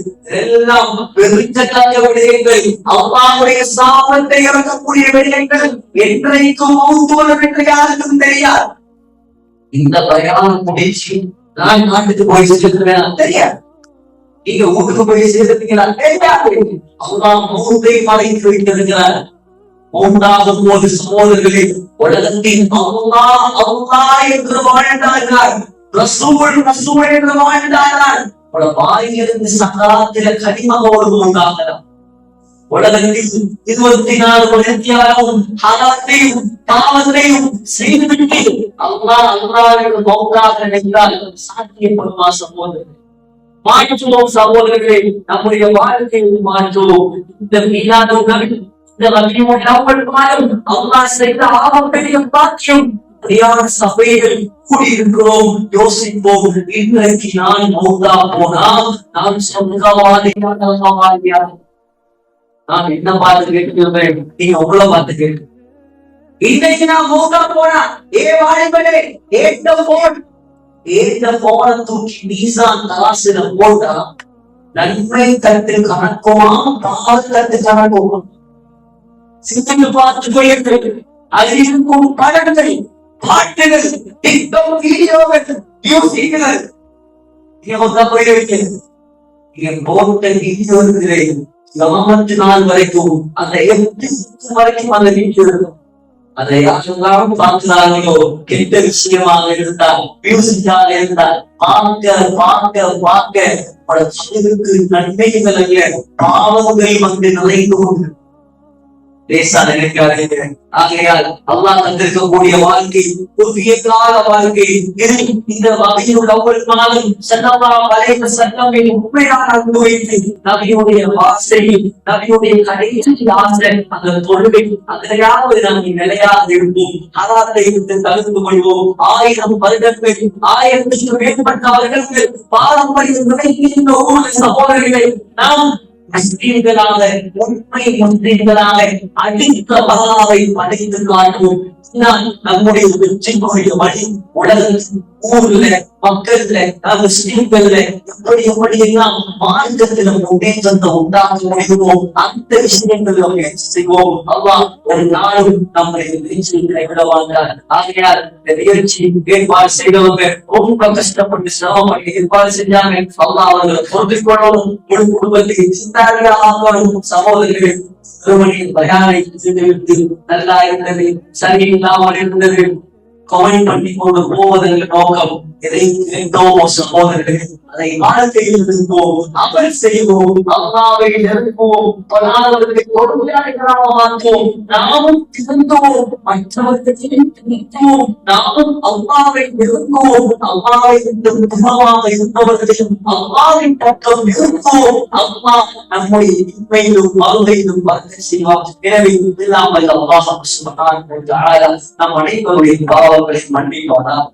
எல்லாம் வெறுக்கத்தக்க விடயங்கள், அல்லாஹ்வுடைய சாபத்தை இறக்கக்கூடிய விடயங்கள். என்றைக்கும் மௌத்தூரம் என்று யாருக்கும் தெரியாது. இந்த பயான் முடிச்சு நான் நாட்டுக்கு போய் சேர்க்கிறேன் தெரியாது. நீங்க ஊருக்கு போய் சேர்ந்தீங்களா தெரியாது. அல்லாஹ் மௌத்தை மறைத்து வைத்திருக்கிறார். மௌத்தாகும் போது சகோதரர்களே, உலகத்தின் அல்லாஹ் என்று வாழ்ந்தார்கள், ரசூல் என்று வாழ்ந்தார்கள். வாயிலிருந்து சக்கராத்தில கனிமகோடு உண்டாகலாம். உலகத்தில் 24 மணித்தியாலும் ஹராத்தையும் பாவத்தையும் செய்துவிட்டு அல்லாஹ் என்று மௌத்தாக நினைத்தால் சாத்தியப்படுமா சகோதரர்களே? மாற்றுவோம் சகோதரர்களே, நம்முடைய வாழ்க்கையை மாற்றுவோம். இந்த மீனாதுகள், இந்த அல்லாஹ் செய்த ஆகப்பெரிய பாக்கியம். சரியான சபைகள் கூடியிருக்கிறோம். யோசிப்போம், இன்றைக்கு நான் மௌத்தா போனா நான் சொந்தவாதியா? நான் என்ன பார்த்து கேட்கிறேன், நீங்க உங்களை பார்த்து கேட்டு. இன்றைக்கு நான் மௌத்தா போனா வாலிபனே ஏற்ற போன தூக்கி மீசான் தராசுல போட்டா நன்மை தட்டு கணக்குமா பாவ தட்டு கணக்குமா? சிந்தனை பார்த்து போயிருக்கு. அதில் இருக்கும் படங்கள், பாட்டுகள், டிக்டாக் வீடியோகள், மியூசிக்குகள் போயிருக்கிறது. போட்ட வீடியோ இருக்கிறேன் கவனத்து நாள் வரைக்கும் அந்த வரைக்கும் அந்த வீடியோ இருக்கும். அதை யாரெல்லாம் பார்க்கிறார்களோ, கெட்ட விஷயமாக இருந்தால், மியூசிக்காக இருந்தால் பார்க்க பல சிலருக்கு நன்மைகள் அல்ல பாவங்கள் வந்து நிறைந்து கொண்டு லேசாக நினைக்காதீங்க. ஆகையால் அல்லாஹ் தந்திருக்கக்கூடிய வாழ்க்கை புதிய கால வாழ்க்கை. இந்த வகையில் ஒவ்வொரு நாளும் ஸல்லல்லாஹு அலைஹி வஸல்லம் உண்மையான அன்பு வைத்து நபியுடைய வாசை, நபியுடைய கடைசி ஆசை அந்த தொழுகை, அதிலையாவது நாம் நிலையாக இருப்போம். ஹராத்தை விட்டு தவிர்த்து கொள்வோம். 1000 வருடங்கள், 1000க்கும் மேற்பட்டவர்களுக்கு பாரம்பரியம் நிறைந்த ஊர் சகோதரர்களை நாம் முஸ்லிம்களாக, உண்மை முஸ்லிம்களாக அடித்த பகவாவை படைத்து காட்டுவோம். நம்முடைய வெற்றிக்குரிய வழி. உலகத்தில், ஊர்ல, மக்கள்ல, முஸ்லிம்கள்ல எப்படி எல்லாம் மார்க்கத்துல முன்னேற்றத்தை உண்டாக்க முடியுமோ அந்த விஷயங்களை நம்ம செய்வோம். அல்லாஹ் ஒரு நாளும் நம்முடைய வெற்றிகளை விடவாங்க. ஆகையால் இந்த நிகழ்ச்சி ஏற்பாடு செய்தவங்க ரொம்ப கஷ்டப்பட்டு சிரமப்பட்டு ஏற்பாடு செஞ்சாங்க. அல்லாஹ் அவர்களை பொறுத்துக் கொள்ளவும், முழு குடும்பத்தை சிந்தாரியா ஆக்கணும். சகோதரர்கள் திருமணியின் பயானை செய்துவிட்டு நல்லா இருந்தது, சரியில்லாமல் இருந்தது, கமெண்ட் பண்ணி கொண்டு போவதன் நோக்கம் எதை தெரிந்தோமோ சகோதரர்களே அதை வாழ்க்கையில் இருந்தோம், அமல் செய்வோம், அல்லாஹ்வை நெருங்குவோம், பலாவர்களை கொடுமையாளர்களாக மாற்றுவோம். நாமும் இருந்தோம், மற்றவர்களையும் திருத்தோம். நாமும் அல்லாஹ்வை நெருங்குவோம், அல்லாஹ்வை தூரமாக இருந்தவர்களையும் அல்லாஹ்வின் பக்கம் நெருங்குவோம். அல்லாஹ் நம்முடைய இன்மையிலும் மறுமையிலும் பறக்கச் செய்வார். எனவே இல்லாமல் அல்லாஹ் சுப்ஹானஹு வ தஆலா நம் அனைவருடைய பாவங்களை மன்னிப்பானாக.